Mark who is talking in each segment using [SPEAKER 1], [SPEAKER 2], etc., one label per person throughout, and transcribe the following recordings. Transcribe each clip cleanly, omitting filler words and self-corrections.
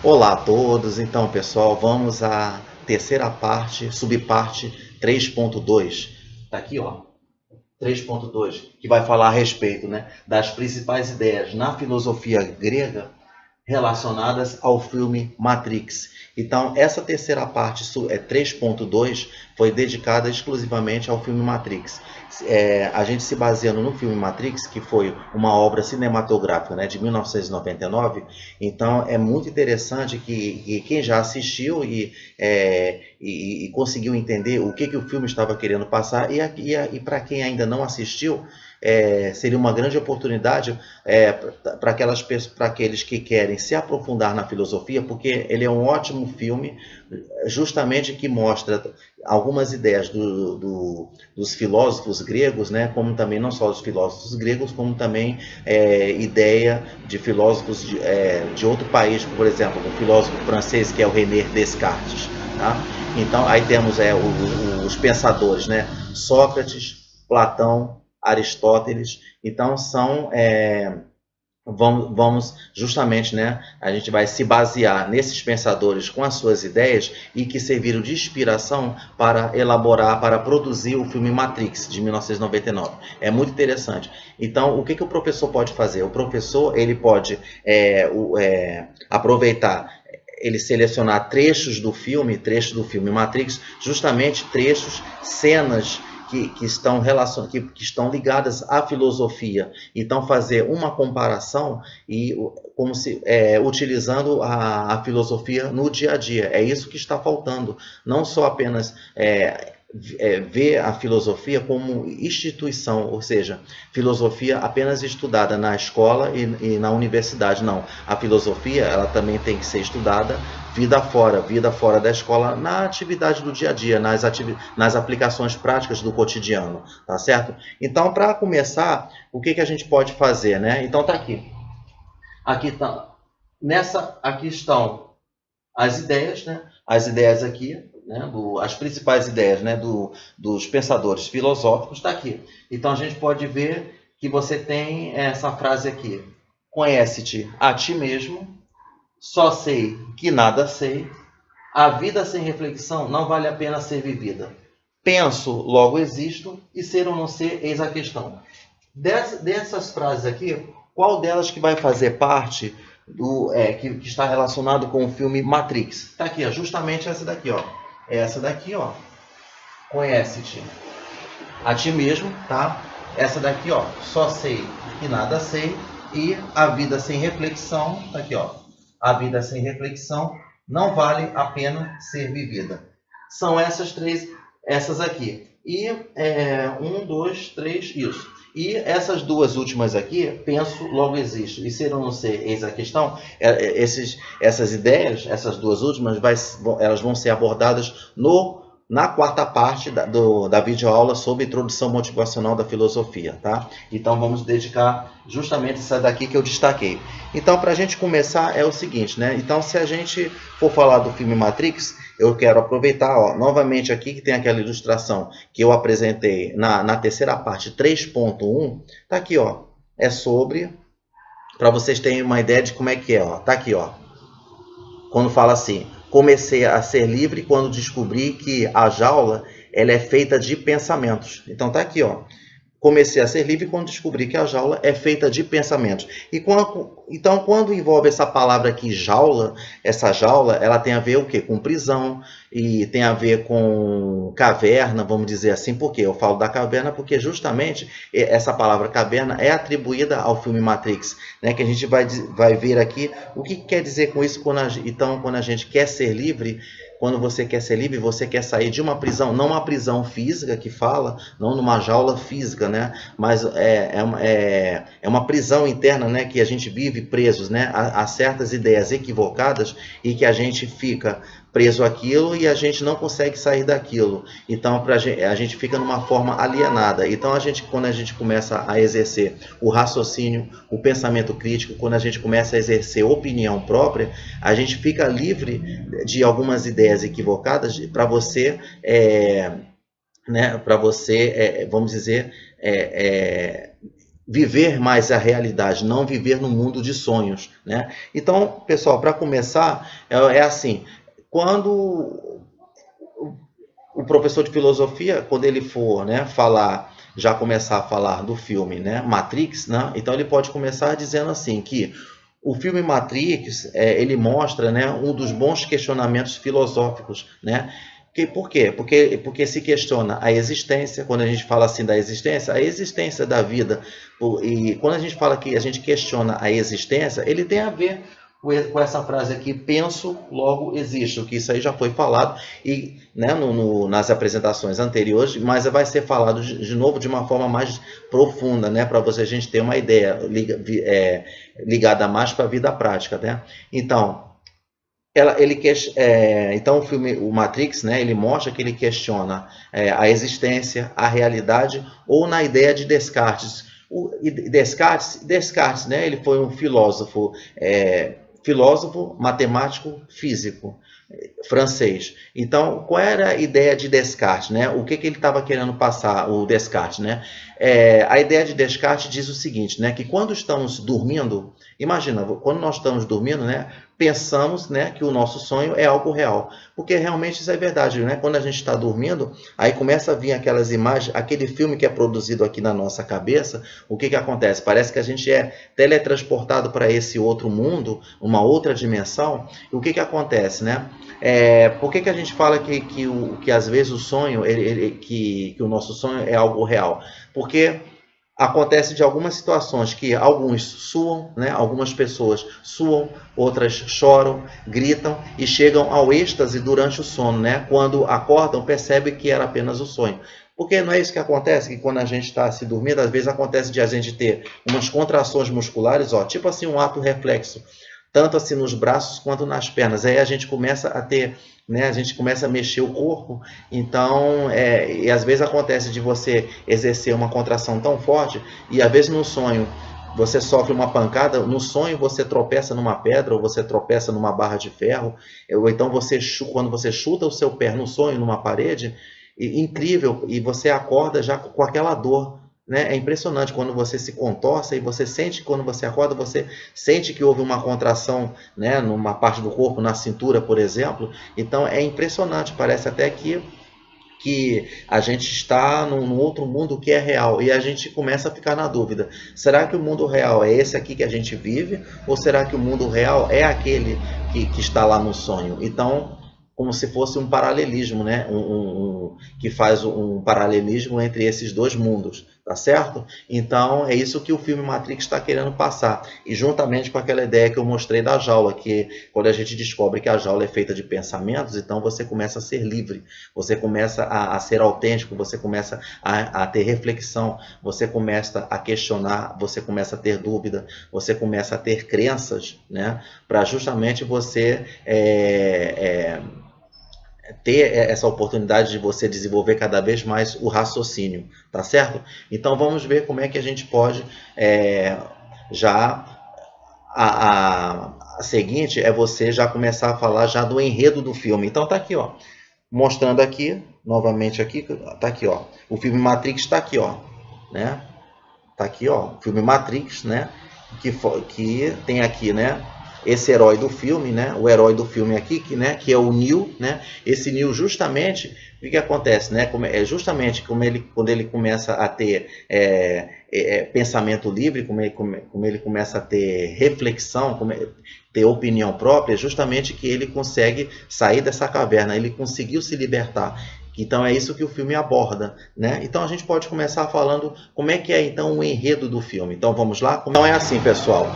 [SPEAKER 1] Olá a todos, então pessoal, vamos à terceira parte, subparte 3.2. Tá aqui, ó, 3.2, que vai falar a respeito, né, das principais ideias na filosofia grega relacionadas ao filme Matrix. Então, essa terceira parte, 3.2, foi dedicada exclusivamente ao filme Matrix. A gente se baseando no filme Matrix, que foi uma obra cinematográfica, né, de 1999, então é muito interessante que quem já assistiu e conseguiu entender o que o filme estava querendo passar, e para quem ainda não assistiu, seria uma grande oportunidade para aqueles que querem se aprofundar na filosofia, porque ele é um ótimo filme, justamente que mostra algumas ideias dos filósofos gregos, né, como também não só dos filósofos gregos, como também ideia de filósofos de outro país, por exemplo, o filósofo francês que é o René Descartes. Tá? Então, aí temos os pensadores, né, Sócrates, Platão, Aristóteles. Então vamos justamente, né, a gente vai se basear nesses pensadores com as suas ideias e que serviram de inspiração para elaborar, para produzir o filme Matrix de 1999. É muito interessante. Então, o que o professor pode fazer? O professor ele pode aproveitar, ele selecionar trechos do filme Matrix, justamente trechos, cenas que estão ligadas à filosofia. Então, fazer uma comparação utilizando a filosofia no dia a dia. É isso que está faltando. Não só apenas ver a filosofia como instituição, ou seja, filosofia apenas estudada na escola e na universidade. Não. A filosofia ela também tem que ser estudada vida fora da escola, na atividade do dia a dia, nas aplicações práticas do cotidiano, tá certo? Então, para começar, o que a gente pode fazer, né? Então, tá aqui. Aqui estão as ideias, né? As ideias aqui, né? As principais ideias, né? Dos pensadores filosóficos, está aqui. Então, a gente pode ver que você tem essa frase aqui: conhece-te a ti mesmo, só sei que nada sei, a vida sem reflexão não vale a pena ser vivida. Penso, logo existo, e ser ou não ser, eis a questão. Dessas frases aqui, qual delas que vai fazer parte que está relacionado com o filme Matrix? Está aqui, ó, justamente essa daqui, ó. Essa daqui, ó. Conhece-te a ti mesmo, tá? Essa daqui, ó. Só sei que nada sei, e a vida sem reflexão, tá aqui, ó. A vida sem reflexão não vale a pena ser vivida. São essas aqui. E 1, 2, 3, isso. E essas duas últimas aqui, penso, logo existo. E ser ou não ser, eis a questão. Essas ideias, essas duas últimas, elas vão ser abordadas na quarta parte da videoaula sobre introdução motivacional da filosofia, tá? Então vamos dedicar justamente essa daqui que eu destaquei. Então, para a gente começar, é o seguinte, né? Então, se a gente for falar do filme Matrix, eu quero aproveitar, ó, novamente aqui, que tem aquela ilustração que eu apresentei na terceira parte, 3.1, tá aqui, ó. É sobre, para vocês terem uma ideia de como é que é, ó. Tá aqui, ó. Quando fala assim: comecei a ser livre quando descobri que a jaula ela é feita de pensamentos. Então tá aqui, ó. Comecei a ser livre quando descobri que a jaula é feita de pensamentos. Então, quando envolve essa palavra aqui, jaula, essa jaula, ela tem a ver o quê? Com prisão, e tem a ver com caverna, vamos dizer assim. Por quê? Eu falo da caverna porque justamente essa palavra caverna é atribuída ao filme Matrix, né? Que a gente vai ver aqui o que quer dizer com isso. Então, quando a gente quer ser livre, quando você quer ser livre, você quer sair de uma prisão, não uma prisão física que fala, não numa jaula física, né? Mas é uma prisão interna, né? Que a gente vive presos, né? A certas ideias equivocadas, e que a gente fica preso àquilo e a gente não consegue sair daquilo. Então, a gente fica numa forma alienada. Então, quando a gente começa a exercer o raciocínio, o pensamento crítico, quando a gente começa a exercer opinião própria, a gente fica livre de algumas ideias equivocadas para você, né, vamos dizer, viver mais a realidade, não viver no mundo de sonhos, né? Então, pessoal, para começar, é assim, quando o professor de filosofia, quando ele for, né, já começar a falar do filme, né, Matrix, né, então ele pode começar dizendo assim que o filme Matrix, ele mostra, né, um dos bons questionamentos filosóficos, né? Por quê? Porque se questiona a existência, quando a gente fala assim da existência, a existência da vida, e quando a gente fala que a gente questiona a existência, ele tem a ver com essa frase aqui, penso, logo existo, que isso aí já foi falado e, né, nas apresentações anteriores, mas vai ser falado de novo de uma forma mais profunda, né, para a gente ter uma ideia ligada mais para a vida prática, né? Então, então o filme, o Matrix, né, ele mostra que ele questiona a existência, a realidade, ou na ideia de Descartes. Descartes, né, ele foi um filósofo, matemático, físico, francês. Então, qual era a ideia de Descartes, né? O que ele estava querendo passar, o Descartes, né? A ideia de Descartes diz o seguinte, né? Que quando estamos dormindo, imagina, quando nós estamos dormindo, né? Pensamos, né, que o nosso sonho é algo real, porque realmente isso é verdade, né? Quando a gente está dormindo, aí começa a vir aquelas imagens, aquele filme que é produzido aqui na nossa cabeça, o que acontece? Parece que a gente é teletransportado para esse outro mundo, uma outra dimensão, e o que acontece, né? Por que a gente fala que às vezes o sonho, que o nosso sonho é algo real? Porque acontece de algumas situações que alguns suam, né? Algumas pessoas suam, outras choram, gritam e chegam ao êxtase durante o sono, né? Quando acordam, percebem que era apenas o sonho. Porque não é isso que acontece, que quando a gente está se dormindo, às vezes acontece de a gente ter umas contrações musculares, ó, tipo assim um ato reflexo, tanto assim nos braços quanto nas pernas. Aí a gente começa a ter, né, a gente começa a mexer o corpo, então, e às vezes acontece de você exercer uma contração tão forte, e às vezes no sonho você sofre uma pancada, no sonho você tropeça numa pedra, ou você tropeça numa barra de ferro, ou então quando você chuta o seu pé no sonho, numa parede, incrível, e você acorda já com aquela dor, né? É impressionante quando você se contorce e você sente, quando você acorda, você sente que houve uma contração, né, numa parte do corpo, na cintura, por exemplo. Então é impressionante, parece até que a gente está num outro mundo que é real, e a gente começa a ficar na dúvida, será que o mundo real é esse aqui que a gente vive, ou será que o mundo real é aquele que está lá no sonho? Então, como se fosse um paralelismo, né? Que faz um paralelismo entre esses dois mundos, tá certo? Então, é isso que o filme Matrix está querendo passar. E juntamente com aquela ideia que eu mostrei da jaula, que quando a gente descobre que a jaula é feita de pensamentos, então você começa a ser livre, você começa a ser autêntico, você começa a ter reflexão, você começa a questionar, você começa a ter dúvida, você começa a ter crenças, né? Para justamente você ter essa oportunidade de você desenvolver cada vez mais o raciocínio, tá certo? Então vamos ver como é que a gente pode a seguinte é você já começar a falar já do enredo do filme. Então tá aqui, ó, mostrando aqui, novamente aqui, tá aqui, ó, o filme Matrix está aqui, ó, né? Tá aqui, ó, o filme Matrix, né? Que tem aqui, né? Esse herói do filme, né? O herói do filme aqui, que é o Neo, né? Esse Neo, justamente, o que acontece, né? Justamente quando ele começa a ter pensamento livre, como ele começa a ter reflexão, ter opinião própria, justamente que ele consegue sair dessa caverna, ele conseguiu se libertar. Então é isso que o filme aborda, né? Então a gente pode começar falando como é que é então o enredo do filme. Então vamos lá? Então é assim, pessoal,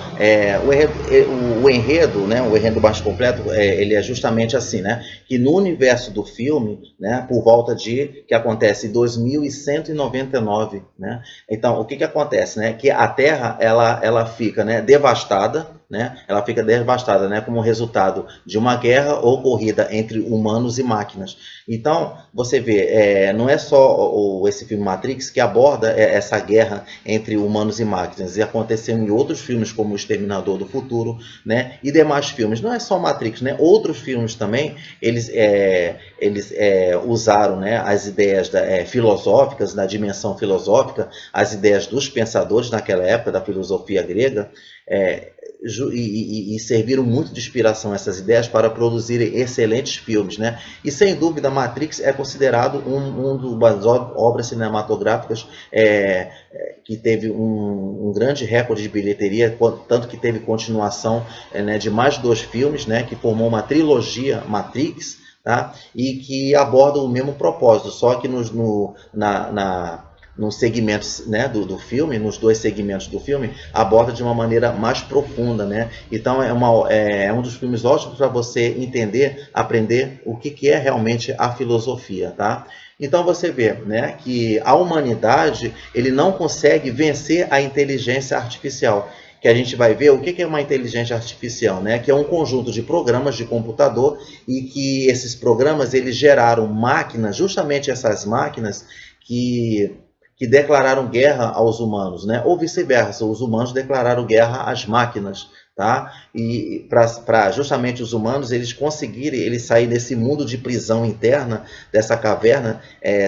[SPEAKER 1] o enredo, né? O enredo mais completo, ele é justamente assim, né? Que no universo do filme, né? Por volta que acontece em 2199, né? Então o que acontece, né? Que a Terra ela fica, né, devastada, né? Ela fica devastada, né? Como resultado de uma guerra ocorrida entre humanos e máquinas. Então, você vê, não é só esse filme Matrix que aborda essa guerra entre humanos e máquinas, e aconteceu em outros filmes como O Exterminador do Futuro, né? E demais filmes. Não é só Matrix, né? Outros filmes também, eles usaram, né, as ideias filosóficas, da dimensão filosófica, as ideias dos pensadores naquela época, da filosofia grega, e serviram muito de inspiração essas ideias para produzir excelentes filmes, né? E sem dúvida Matrix é considerado uma das obras cinematográficas que teve um grande recorde de bilheteria, tanto que teve continuação, né, de mais 2 filmes, né, que formou uma trilogia Matrix, tá? E que aborda o mesmo propósito, só que nos segmentos, né, do filme, nos 2 segmentos do filme, aborda de uma maneira mais profunda, né? Então é um dos filmes ótimos para você entender, aprender o que é realmente a filosofia, tá? Então você vê, né, que a humanidade ele não consegue vencer a inteligência artificial. Que a gente vai ver o que é uma inteligência artificial, né? Que é um conjunto de programas de computador e que esses programas eles geraram máquinas, justamente essas máquinas que declararam guerra aos humanos, né? Ou vice-versa, os humanos declararam guerra às máquinas, tá? E para justamente os humanos eles conseguirem sair desse mundo de prisão interna, dessa caverna,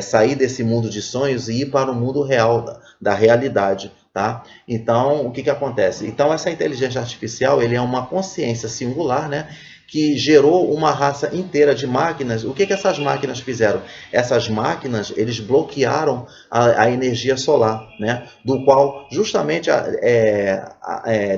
[SPEAKER 1] sair desse mundo de sonhos e ir para o mundo real, da realidade. Tá? Então, o que acontece? Então, essa inteligência artificial ele é uma consciência singular, né, que gerou uma raça inteira de máquinas. O que essas máquinas fizeram? Essas máquinas eles bloquearam a energia solar, né, do qual justamente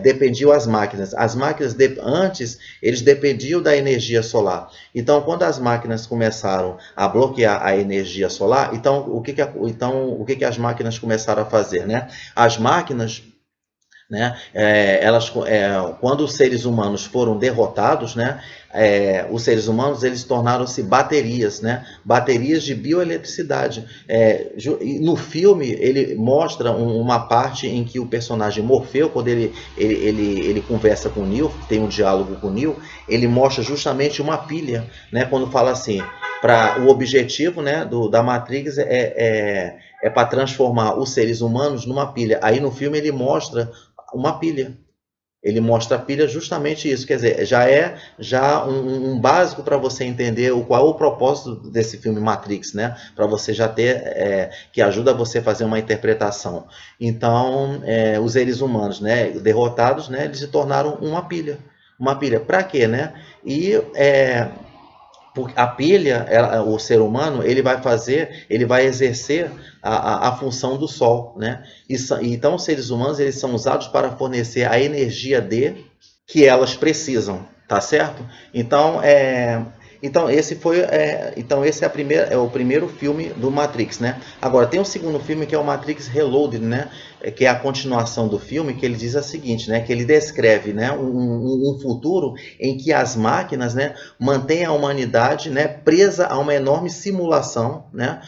[SPEAKER 1] dependiam as máquinas. As máquinas antes eles dependiam da energia solar. Então, quando as máquinas começaram a bloquear a energia solar, então o que as máquinas começaram a fazer, né? As máquinas, né, quando os seres humanos foram derrotados, né, os seres humanos eles tornaram-se baterias, né, baterias de bioeletricidade. No filme ele mostra uma parte em que o personagem Morfeu, quando ele conversa com o Neo, tem um diálogo com o Neo, ele mostra justamente uma pilha, né, quando fala assim, o objetivo, né, da Matrix é para transformar os seres humanos numa pilha. Aí no filme ele mostra uma pilha. Ele mostra a pilha justamente isso. Quer dizer, já um básico para você entender qual é o propósito desse filme Matrix, né? Para você já ter, que ajuda você a fazer uma interpretação. Então, os seres humanos, né, derrotados, né, eles se tornaram uma pilha. Uma pilha. Para quê, né? E porque a pilha, o ser humano, ele vai exercer a função do Sol, né? Então, os seres humanos eles são usados para fornecer a energia que elas precisam, tá certo? Então, esse é o primeiro filme do Matrix, né? Agora tem o segundo filme que é o Matrix Reloaded, né? Que é a continuação do filme, que ele diz o seguinte, né? Que ele descreve, né, um futuro em que as máquinas, né, mantêm a humanidade, né, presa a uma enorme simulação, né,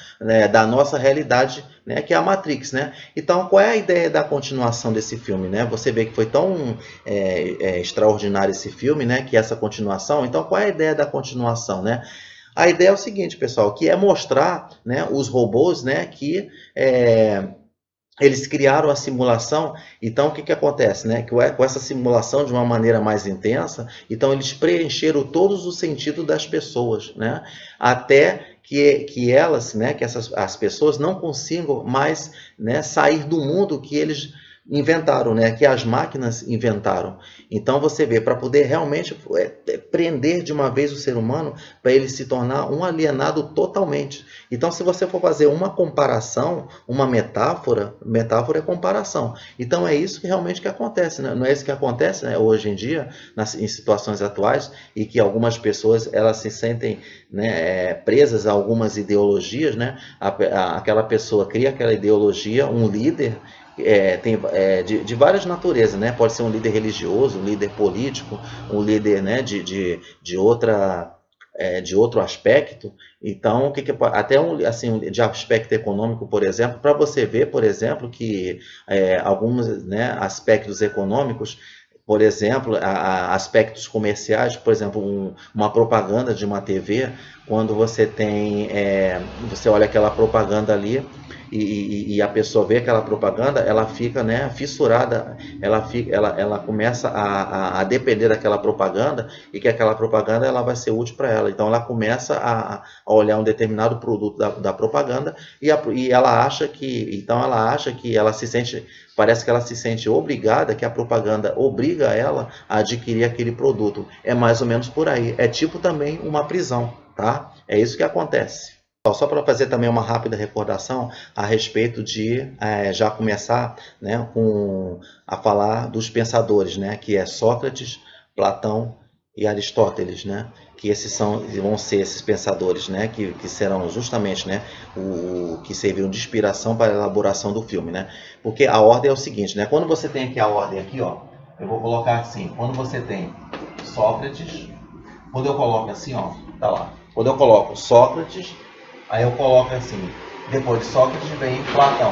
[SPEAKER 1] da nossa realidade, né, que é a Matrix, né? Então, qual é a ideia da continuação desse filme, né? Você vê que foi tão extraordinário esse filme, né? Que essa continuação. Então, qual é a ideia da continuação, né? A ideia é o seguinte, pessoal, que é mostrar, né, os robôs, né, que eles criaram a simulação. Então, o que acontece, né? Com essa simulação de uma maneira mais intensa, então eles preencheram todos os sentidos das pessoas, né? Até que elas, né, que as pessoas não consigam mais, né, sair do mundo que eles inventaram, né, que as máquinas inventaram. Então você vê, para poder realmente prender de uma vez o ser humano, para ele se tornar um alienado totalmente. Então, se você for fazer uma comparação, uma metáfora é comparação. Então é isso que realmente que acontece, né? Não é isso que acontece, né, hoje em dia, em situações atuais, e que algumas pessoas elas se sentem, né, presas a algumas ideologias, né? Aquela pessoa cria aquela ideologia, um líder. Tem de várias naturezas, né? Pode ser um líder religioso, um líder político, um líder, né, de outro aspecto. Então, até assim, de aspecto econômico, por exemplo, para você ver, por exemplo, que alguns, né, aspectos econômicos por exemplo, aspectos comerciais, por exemplo, uma propaganda de uma TV, quando você tem, você olha aquela propaganda ali e a pessoa vê aquela propaganda, ela fica, né, fissurada, ela começa a depender daquela propaganda e que aquela propaganda ela vai ser útil para ela. Então ela começa a olhar um determinado produto da propaganda e ela acha que ela se sente, parece que ela se sente obrigada, que a propaganda obriga ela a adquirir aquele produto. É mais ou menos por aí. É tipo também uma prisão, tá? É isso que acontece. Só para fazer também uma rápida recordação a respeito de já começar, né, a falar dos pensadores, né, que é Sócrates, Platão e Aristóteles, né, que vão ser esses pensadores, né, que serão justamente, né, que serviram de inspiração para a elaboração do filme, né, porque a ordem é o seguinte, né, quando você tem aqui a ordem aqui, ó, eu vou colocar assim, quando você tem Sócrates, quando eu coloco assim, ó, tá lá, quando eu coloco Sócrates, aí eu coloco assim, depois de Sócrates vem Platão.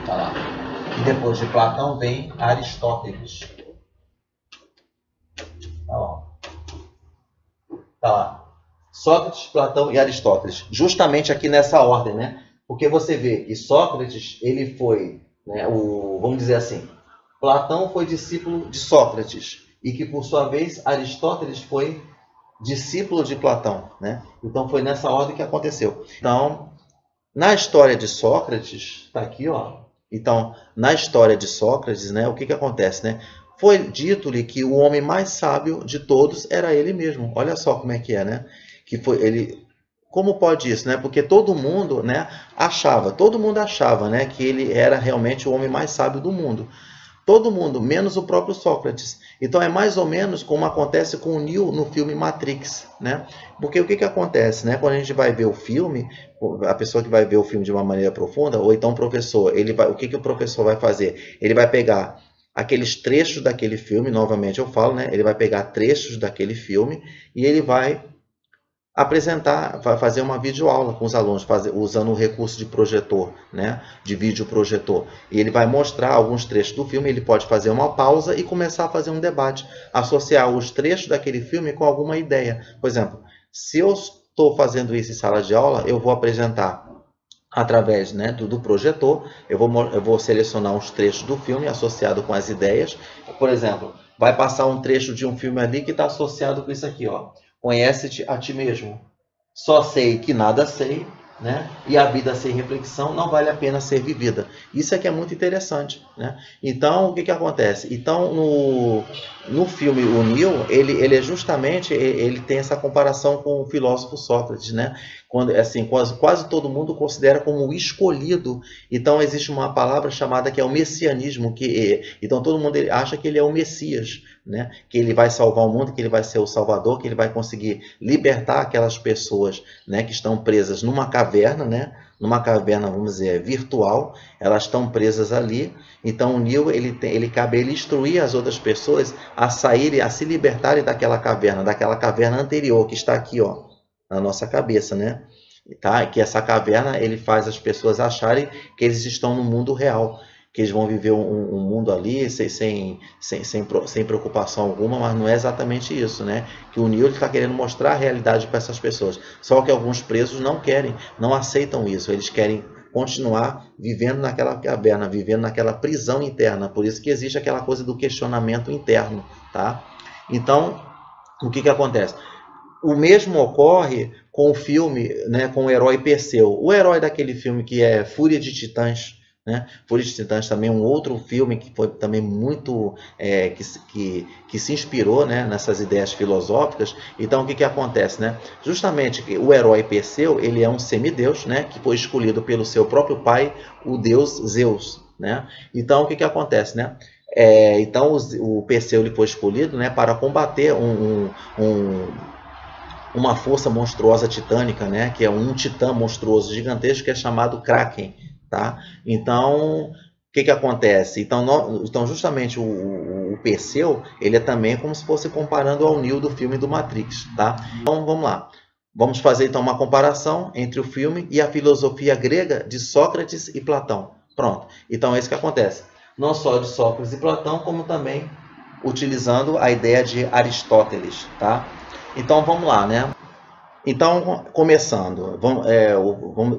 [SPEAKER 1] Tá lá. E depois de Platão vem Aristóteles. Tá lá. Tá lá. Sócrates, Platão e Aristóteles. Justamente aqui nessa ordem, né? Porque você vê que Sócrates, ele foi, né, vamos dizer assim, Platão foi discípulo de Sócrates. E que, por sua vez, Aristóteles foi discípulo de Platão, né? Então foi nessa ordem que aconteceu. Então, na história de Sócrates, tá aqui, ó. Então, na história de Sócrates, né, o que acontece, né? Foi dito-lhe que o homem mais sábio de todos era ele mesmo. Olha só como é que é, né? Que foi ele. Como pode isso, né? Porque todo mundo, né, todo mundo achava, né, que ele era realmente o homem mais sábio do mundo. Todo mundo, menos o próprio Sócrates. Então é mais ou menos como acontece com o Neo no filme Matrix, né? Porque o que acontece, né? Quando a gente vai ver o filme, a pessoa que vai ver o filme de uma maneira profunda, ou então o professor, o que o professor vai fazer? Ele vai pegar aqueles trechos daquele filme, novamente eu falo, né? Ele vai pegar trechos daquele filme e ele vai apresentar, vai fazer uma videoaula com os alunos, usando o recurso de projetor, né, de vídeo projetor. E ele vai mostrar alguns trechos do filme, ele pode fazer uma pausa e começar a fazer um debate, associar os trechos daquele filme com alguma ideia. Por exemplo, se eu estou fazendo isso em sala de aula, eu vou apresentar através, né, do projetor, eu vou selecionar uns trechos do filme associado com as ideias. Por exemplo, vai passar um trecho de um filme ali que está associado com isso aqui, ó. Conhece-te a ti mesmo. Só sei que nada sei, né? E a vida sem reflexão não vale a pena ser vivida. Isso é que é muito interessante, né? Então, o que acontece? Então, no filme O Neo, ele é justamente, ele tem essa comparação com o filósofo Sócrates, né? Quando, assim, quase todo mundo considera como o escolhido. Então, existe uma palavra chamada que é o messianismo, então todo mundo acha que ele é o Messias, né? Que ele vai salvar o mundo, que ele vai ser o Salvador, que ele vai conseguir libertar aquelas pessoas, né, que estão presas numa caverna, né? Numa caverna, vamos dizer, virtual, elas estão presas ali. Então o Neo, cabe ele instruir as outras pessoas a saírem, a se libertarem daquela caverna anterior, que está aqui, ó, na nossa cabeça, né? Tá? Que essa caverna, ele faz as pessoas acharem que eles estão no mundo real, que eles vão viver um mundo ali sem preocupação alguma, mas não é exatamente isso, né? Que o Neo está querendo mostrar a realidade para essas pessoas. Só que alguns presos não querem, não aceitam isso. Eles querem continuar vivendo naquela caverna, vivendo naquela prisão interna. Por isso que existe aquela coisa do questionamento interno, tá? Então, o que acontece? O mesmo ocorre com o filme, né, com o herói Perseu. O herói daquele filme que é Fúria de Titãs, né? Fúria de Titãs também é um outro filme que foi também muito que se inspirou, né, nessas ideias filosóficas. Então o que acontece, né? Justamente o herói Perseu, ele é um semideus, né, que foi escolhido pelo seu próprio pai, o deus Zeus, né? Então o que acontece, né? Então o Perseu ele foi escolhido, né, para combater uma força monstruosa titânica, né, que é um titã monstruoso gigantesco que é chamado Kraken. Tá? Então, o que acontece? Então justamente o Perseu, ele é também como se fosse comparando ao Neo do filme do Matrix. Tá? Então, vamos lá. Vamos fazer então uma comparação entre o filme e a filosofia grega de Sócrates e Platão. Pronto. Então, é isso que acontece. não só de Sócrates e Platão, como também utilizando a ideia de Aristóteles, tá? Então vamos lá, né? Então, começando,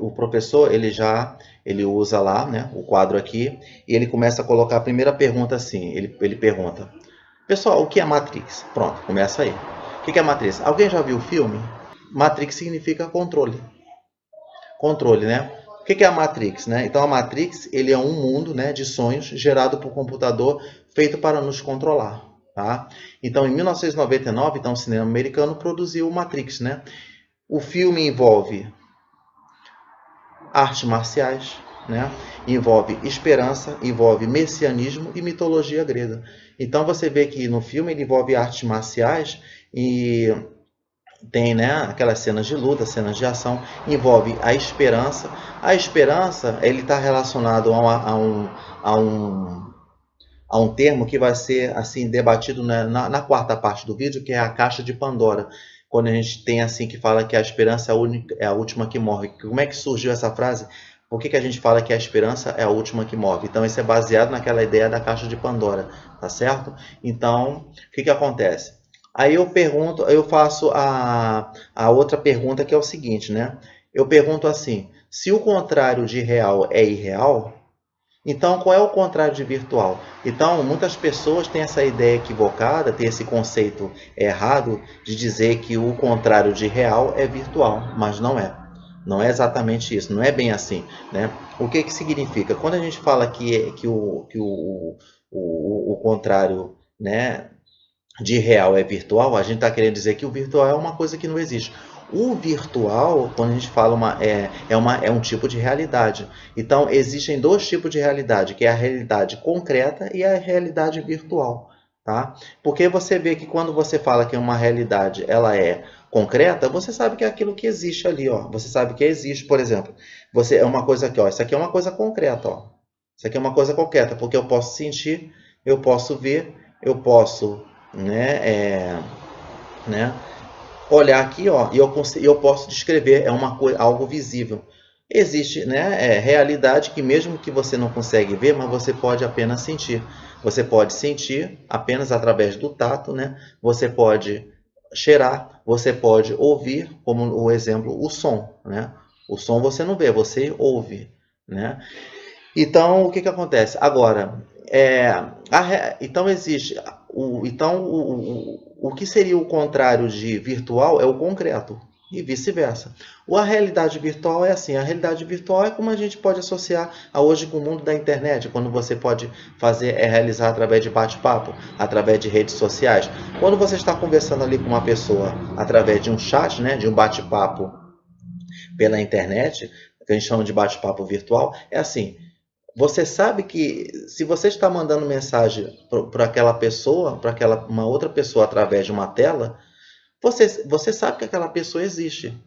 [SPEAKER 1] o professor ele usa lá, né, o quadro aqui, e ele começa a colocar a primeira pergunta assim, ele pergunta, pessoal, o que é Matrix? Pronto, começa aí. O que é Matrix? Alguém já viu o filme? Matrix significa controle. Controle, né? O que é a Matrix, né? Então a Matrix, ele é um mundo, né, de sonhos gerado por computador feito para nos controlar, tá? Então em 1999, então, o cinema americano produziu o Matrix, né? O filme envolve artes marciais, né? Envolve esperança, envolve messianismo e mitologia grega. Então você vê que no filme ele envolve artes marciais e tem, né, aquelas cenas de luta, cenas de ação, envolve a esperança. A esperança ele está relacionado a um termo que vai ser assim debatido na quarta parte do vídeo, que é a caixa de Pandora. Quando a gente tem assim que fala que a esperança é a última que morre. Como é que surgiu essa frase? Por que a gente fala que a esperança é a última que morre? Então isso é baseado naquela ideia da caixa de Pandora, tá certo? Então, o que acontece? Aí eu faço a outra pergunta, que é o seguinte, né? Eu pergunto assim, se o contrário de real é irreal, então qual é o contrário de virtual? Então, muitas pessoas têm essa ideia equivocada, têm esse conceito errado de dizer que o contrário de real é virtual, mas não é. Não é exatamente isso, não é bem assim, né? O que significa? Quando a gente fala que o contrário, né, de real é virtual, a gente está querendo dizer que o virtual é uma coisa que não existe. O virtual, quando a gente fala é um tipo de realidade. Então, existem dois tipos de realidade, que é a realidade concreta e a realidade virtual. Tá? Porque você vê que quando você fala que uma realidade ela é concreta, você sabe que é aquilo que existe ali. Ó. Você sabe que existe, por exemplo. É uma coisa aqui, ó, isso aqui é uma coisa concreta. Ó. Isso aqui é uma coisa concreta, porque eu posso sentir, eu posso ver, eu posso... olhar aqui, ó, e eu posso descrever, é uma coisa, algo visível. Existe, né, realidade que mesmo que você não consegue ver, mas você pode apenas sentir. Você pode sentir apenas através do tato, né? Você pode cheirar, você pode ouvir, como o exemplo, o som, né? O som você não vê, você ouve, né? Então, o que acontece? Agora, então existe... O que seria o contrário de virtual é o concreto, e vice-versa. A realidade virtual é assim, a realidade virtual é como a gente pode associar hoje com o mundo da internet, quando você pode realizar através de bate-papo, através de redes sociais. Quando você está conversando ali com uma pessoa através de um chat, né, de um bate-papo pela internet, que a gente chama de bate-papo virtual, é assim... Você sabe que se você está mandando mensagem para aquela pessoa, uma outra pessoa através de uma tela, você sabe que aquela pessoa existe.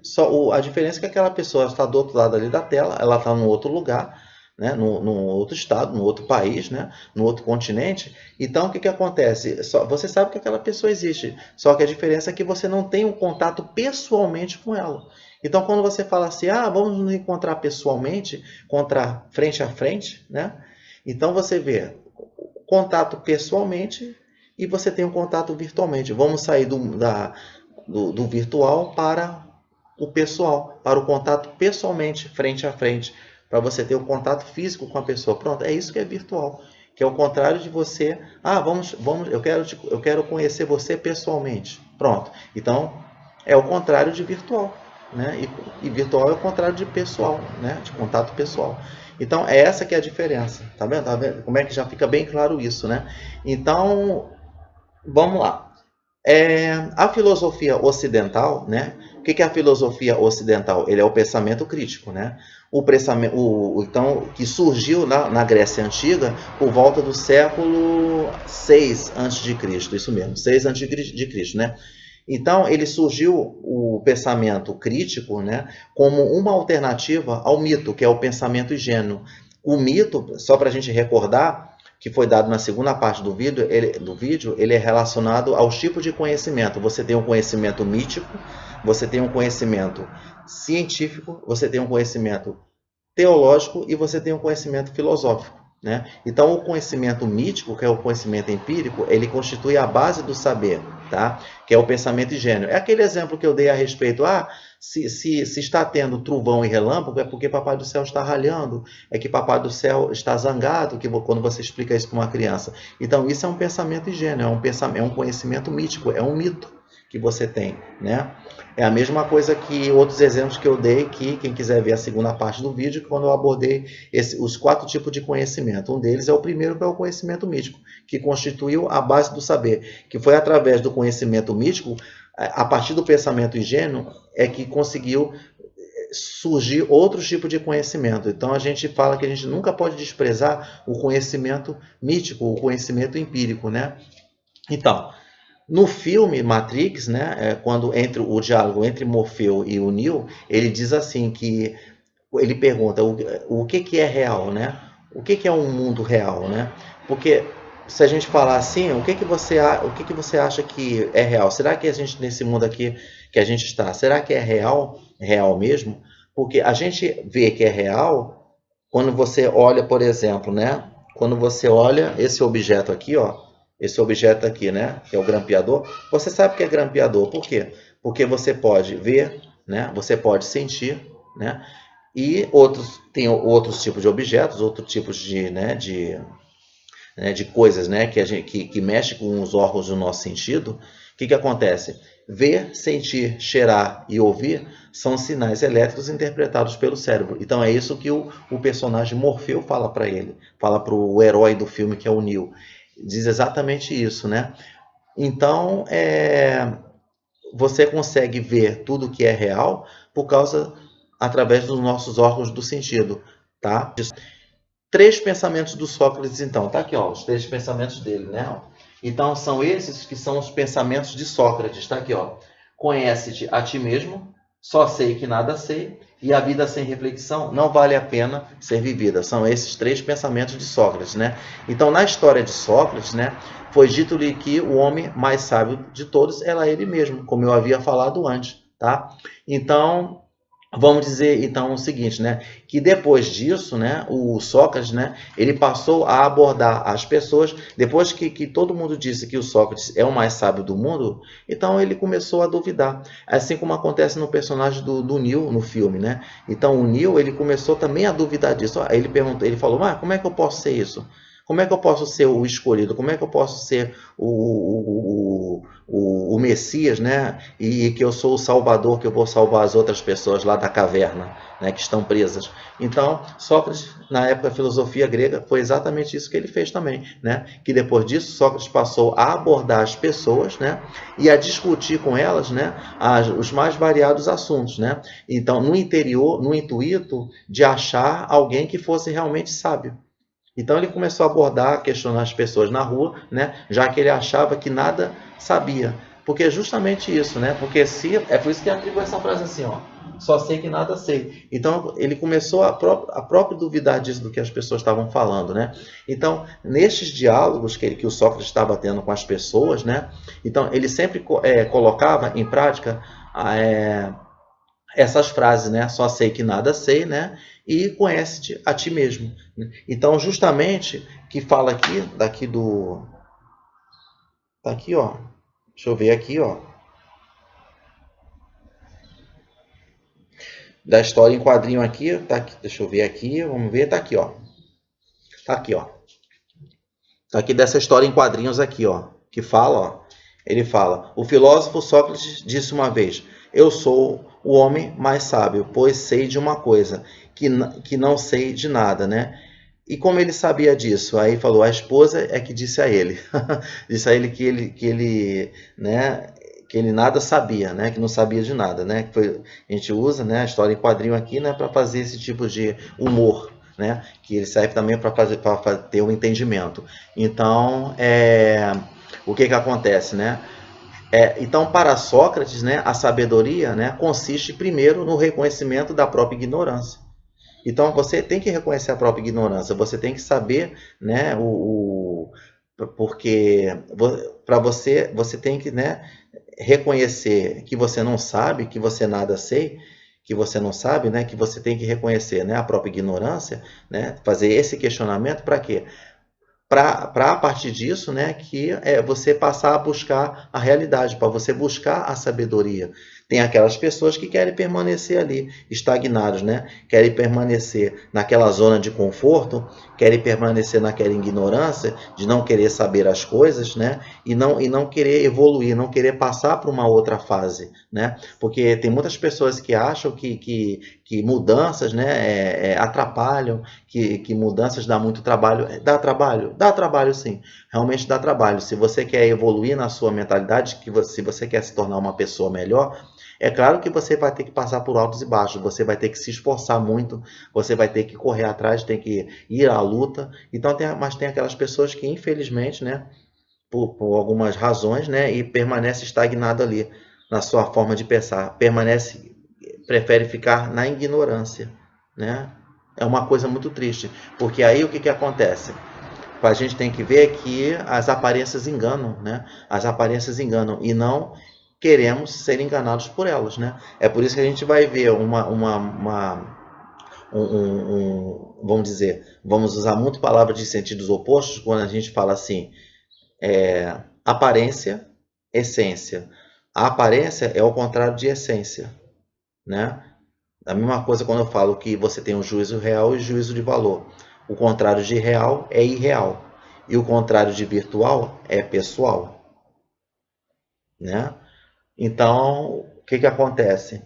[SPEAKER 1] A diferença é que aquela pessoa está do outro lado ali da tela, ela está num outro lugar, né, num outro estado, num outro país, né, num outro continente. Então, o que acontece? Você sabe que aquela pessoa existe, só que a diferença é que você não tem um contato pessoalmente com ela. Então, quando você fala assim, vamos nos encontrar pessoalmente, encontrar frente a frente, né? Então, você vê contato pessoalmente e você tem um contato virtualmente. Vamos sair do virtual para o pessoal, para o contato pessoalmente, frente a frente, para você ter o contato físico com a pessoa. Pronto, é isso que é virtual, que é o contrário de você, eu quero conhecer você pessoalmente. Pronto, então é o contrário de virtual. Né? E virtual é o contrário de pessoal, né? De contato pessoal. Então, é essa que é a diferença. Tá vendo? Tá vendo? Como é que já fica bem claro isso, né? Então, vamos lá. A filosofia ocidental, né? O que é a filosofia ocidental? Ele é o pensamento crítico, né? Então, que surgiu na Grécia Antiga por volta do século 6 a.C., isso mesmo, 6 a.C., né? Então, ele surgiu o pensamento crítico, né, como uma alternativa ao mito, que é o pensamento ingênuo. O mito, só para a gente recordar, que foi dado na segunda parte do vídeo, ele é relacionado aos tipos de conhecimento. Você tem um conhecimento mítico, você tem um conhecimento científico, você tem um conhecimento teológico e você tem um conhecimento filosófico. né? Então, o conhecimento mítico, que é o conhecimento empírico, ele constitui a base do saber, tá? Que é o pensamento ingênuo. É aquele exemplo que eu dei a respeito, se está tendo trovão e relâmpago, é porque Papai do Céu está ralhando, é que Papai do Céu está zangado, quando você explica isso para uma criança. Então, isso é um pensamento ingênuo, é um conhecimento mítico, é um mito que você tem, né? É a mesma coisa que outros exemplos que eu dei, que quem quiser ver a segunda parte do vídeo, quando eu abordei os 4 tipos de conhecimento. Um deles é o primeiro, que é o conhecimento mítico, que constituiu a base do saber, que foi através do conhecimento mítico, a partir do pensamento ingênuo, é que conseguiu surgir outros tipos de conhecimento. Então a gente fala que a gente nunca pode desprezar o conhecimento mítico, o conhecimento empírico, né? Então, no filme Matrix, né, quando entra o diálogo entre Morfeu e o Neo, ele diz assim que ele pergunta o que é real, né? O que é um mundo real, né? Porque se a gente falar assim, o que você acha que é real? Será que a gente nesse mundo aqui que a gente está, será que é real mesmo? Porque a gente vê que é real quando você olha, por exemplo, né? Quando você olha esse objeto aqui, ó, esse objeto aqui, né, que é o grampeador, você sabe que é grampeador. Por quê? Porque você pode ver, né, você pode sentir, né, e tem outros tipos de objetos, outros tipos de coisas, né, que mexe com os órgãos do nosso sentido. O que acontece? Ver, sentir, cheirar e ouvir são sinais elétricos interpretados pelo cérebro. Então é isso que o personagem Morfeu fala para ele, fala para o herói do filme, que é o Neo. Diz exatamente isso, né? Então, você consegue ver tudo que é real através dos nossos órgãos do sentido, tá? 3 pensamentos do Sócrates, então. Tá aqui, ó, os 3 pensamentos dele, né? Então, são esses que são os pensamentos de Sócrates. Tá aqui, ó. Conhece-te a ti mesmo, só sei que nada sei, e a vida sem reflexão não vale a pena ser vivida. São esses 3 pensamentos de Sócrates, né? Então, na história de Sócrates, né, foi dito-lhe que o homem mais sábio de todos era ele mesmo, como eu havia falado antes, tá? Então, vamos dizer então o seguinte, né, que depois disso, né, o Sócrates, né, ele passou a abordar as pessoas, depois que todo mundo disse que o Sócrates é o mais sábio do mundo, então ele começou a duvidar, assim como acontece no personagem do Neo no filme, né? Então o Neo, ele começou também a duvidar disso. Ele falou, como é que eu posso ser isso? Como é que eu posso ser o escolhido? Como é que eu posso ser o Messias, né? E que eu sou o Salvador, que eu vou salvar as outras pessoas lá da caverna, né? Que estão presas. Então, Sócrates, na época da filosofia grega, foi exatamente isso que ele fez também, né? Que depois disso, Sócrates passou a abordar as pessoas, né? E a discutir com elas, né? Os mais variados assuntos, né? Então, no intuito de achar alguém que fosse realmente sábio. Então ele começou a abordar, questionar as pessoas na rua, né? Já que ele achava que nada sabia. Porque é justamente isso, né? Porque é por isso que atribui essa frase assim, ó, só sei que nada sei. Então ele começou a própria duvidar disso do que as pessoas estavam falando, né? Então, nestes diálogos que o Sócrates estava tendo com as pessoas, né? Então ele sempre colocava em prática essas frases, né? Só sei que nada sei, né? E conhece-te a ti mesmo. Então, justamente, que fala aqui, tá aqui, ó. Deixa eu ver aqui, ó. Da história em quadrinho aqui, tá aqui, deixa eu ver aqui, vamos ver, tá aqui, ó. Tá aqui, ó. Tá aqui dessa história em quadrinhos aqui, ó, que fala, ó. Ele fala: "O filósofo Sócrates disse uma vez: eu sou o homem mais sábio, pois sei de uma coisa que não sei de nada, né? E como ele sabia disso? Aí falou, a esposa é que disse a ele, disse a ele né, que ele nada sabia, né, que não sabia de nada, né? A gente usa, né, a história em quadrinho aqui, né, para fazer esse tipo de humor, né, que ele serve também para ter um entendimento. Então, o que acontece, né? Então, para Sócrates, né, a sabedoria, né, consiste primeiro no reconhecimento da própria ignorância. Então, você tem que reconhecer a própria ignorância, você tem que saber, né, porque para você tem que, né, reconhecer que você não sabe, que você nada sei, que você não sabe, né, que você tem que reconhecer, né, a própria ignorância, né, fazer esse questionamento para quê? Para a partir disso, né, que você passar a buscar a realidade, para você buscar a sabedoria. Tem aquelas pessoas que querem permanecer ali, estagnados, né? Querem permanecer naquela zona de conforto, querem permanecer naquela ignorância, de não querer saber as coisas, né? E não querer evoluir, não querer passar para uma outra fase, né? Porque tem muitas pessoas que acham que mudanças, né, atrapalham, que mudanças dá muito trabalho. Dá trabalho? Dá trabalho sim, realmente dá trabalho. Se você quer evoluir na sua mentalidade, se você quer se tornar uma pessoa melhor, é claro que você vai ter que passar por altos e baixos, você vai ter que se esforçar muito, você vai ter que correr atrás, tem que ir à luta. Então, mas tem aquelas pessoas que, infelizmente, né, por algumas razões, né, e permanece estagnado ali na sua forma de pensar, prefere ficar na ignorância, né? É uma coisa muito triste, porque aí o que acontece? A gente tem que ver que as aparências enganam, né? As aparências enganam e não queremos ser enganados por elas, né? É por isso que a gente vai ver vamos dizer, vamos usar muito palavras de sentidos opostos quando a gente fala assim, aparência, essência. A aparência é o contrário de essência, né? A mesma coisa quando eu falo que você tem um juízo real e juízo de valor. O contrário de real é irreal. E o contrário de virtual é pessoal, né? Então, o que acontece?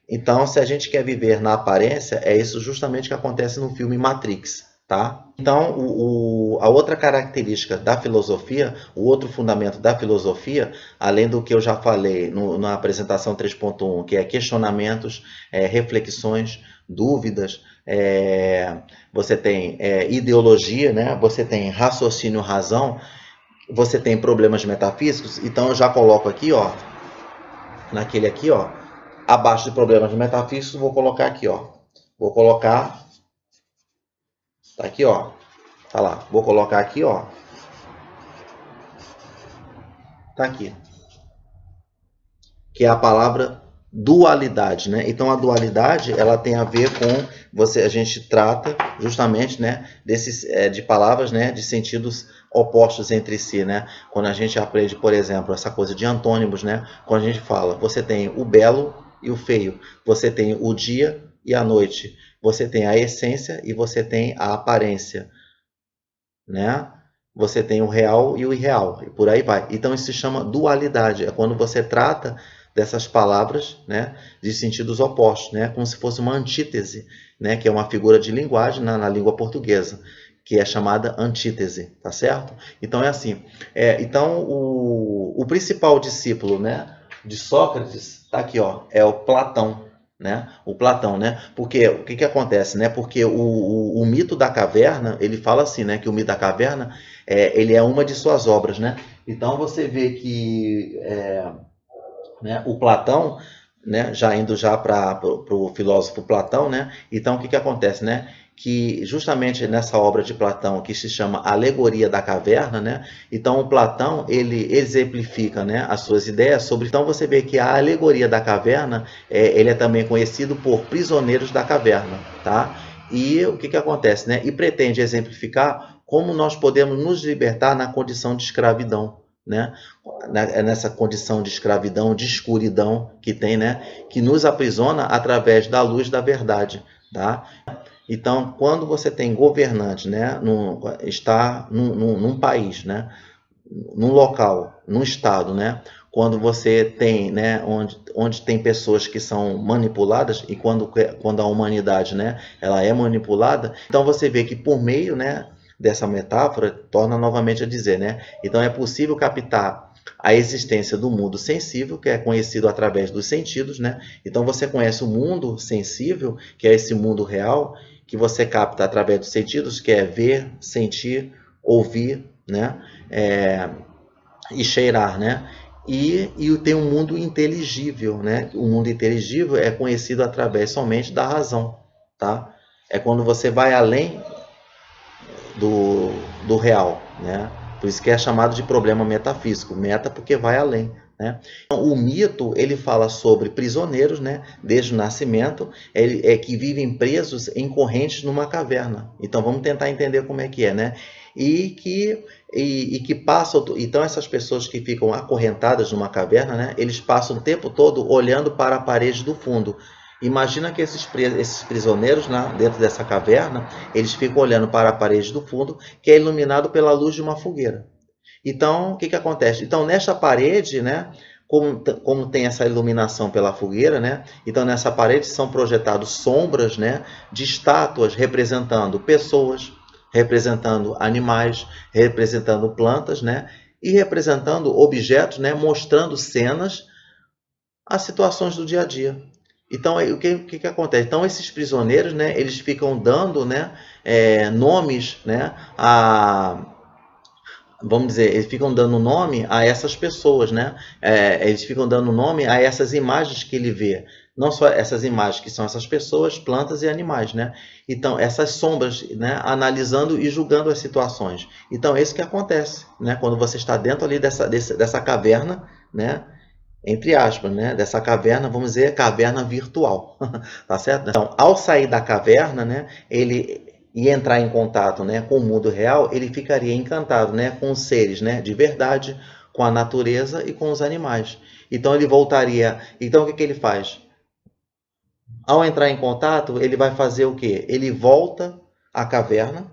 [SPEAKER 1] Então, se a gente quer viver na aparência, é isso justamente que acontece no filme Matrix, tá? Então, a outra característica da filosofia, o outro fundamento da filosofia, além do que eu já falei na apresentação 3.1, que é questionamentos, reflexões, dúvidas, você tem ideologia, né? Você tem raciocínio, razão, você tem problemas metafísicos. Então, eu já coloco aqui, ó, naquele aqui, ó, abaixo de problemas metafísicos, vou colocar aqui, ó. Vou colocar, tá aqui, ó. Tá lá. Vou colocar aqui, ó. Tá aqui. Que é a palavra dualidade, né? Então a dualidade, ela tem a ver com a gente trata justamente, né, de palavras, né, de sentidos opostos entre si, né? Quando a gente aprende, por exemplo, essa coisa de antônimos, né? Quando a gente fala, você tem o belo e o feio, você tem o dia e a noite, você tem a essência e você tem a aparência, né? Você tem o real e o irreal, e por aí vai. Então isso se chama dualidade, é quando você trata dessas palavras, né, de sentidos opostos, né, como se fosse uma antítese, né, que é uma figura de linguagem na língua portuguesa, que é chamada antítese, tá certo? Então é assim. Então o principal discípulo, né, de Sócrates tá aqui, ó, é o Platão, né? O Platão, né? Porque o que acontece, né? Porque o mito da caverna, ele fala assim, né, que o mito da caverna ele é uma de suas obras, né? Então você vê que né, o Platão, né, já indo já para o filósofo Platão, né? Então o que acontece, né? Que justamente nessa obra de Platão, que se chama Alegoria da Caverna, né? Então o Platão, ele exemplifica, né, as suas ideias sobre... Então você vê que a Alegoria da Caverna, ele é também conhecido por Prisioneiros da Caverna, tá? E o que acontece, né? E pretende exemplificar como nós podemos nos libertar na condição de escravidão, né? Nessa condição de escravidão, de escuridão que tem, né? Que nos aprisiona através da luz da verdade, tá? Então, quando você tem governante, né, está num país, né, num local, num estado, né, quando você tem, né, onde tem pessoas que são manipuladas e quando a humanidade, né, ela é manipulada, então você vê que por meio, né, dessa metáfora, torna novamente a dizer, né, então é possível captar a existência do mundo sensível, que é conhecido através dos sentidos, né? Então você conhece o mundo sensível, que é esse mundo real, que você capta através dos sentidos, que é ver, sentir, ouvir, né? E cheirar, né? E tem um mundo inteligível, né? O mundo inteligível é conhecido através somente da razão, tá? É quando você vai além do real, né? Por isso que é chamado de problema metafísico. Meta porque vai além, né? Então, o mito, ele fala sobre prisioneiros, né, desde o nascimento, que vivem presos em correntes numa caverna. Então vamos tentar entender como é que é, né? E que passam, então essas pessoas que ficam acorrentadas numa caverna, né, eles passam o tempo todo olhando para a parede do fundo. Imagina que esses prisioneiros, né, dentro dessa caverna, eles ficam olhando para a parede do fundo, que é iluminado pela luz de uma fogueira. Então, o que acontece? Então, nesta parede, né, como tem essa iluminação pela fogueira, né, então nessa parede são projetadas sombras, né, de estátuas representando pessoas, representando animais, representando plantas, né, e representando objetos, né, mostrando cenas, as situações do dia a dia. Então, o que acontece? Então, esses prisioneiros, né, eles ficam dando, né, nomes, né, vamos dizer, eles ficam dando nome a essas pessoas, né? Eles ficam dando nome a essas imagens que ele vê. Não só essas imagens que são essas pessoas, plantas e animais, né? Então, essas sombras, né? Analisando e julgando as situações. Então, é isso que acontece, né? Quando você está dentro ali dessa caverna, né? Entre aspas, né? Dessa caverna, vamos dizer, caverna virtual, tá certo? Então, ao sair da caverna, né? E entrar em contato, né, com o mundo real, ele ficaria encantado, né, com os seres, né, de verdade, com a natureza e com os animais. Então ele voltaria. Então o que ele faz? Ao entrar em contato, ele vai fazer o quê? Ele volta à caverna,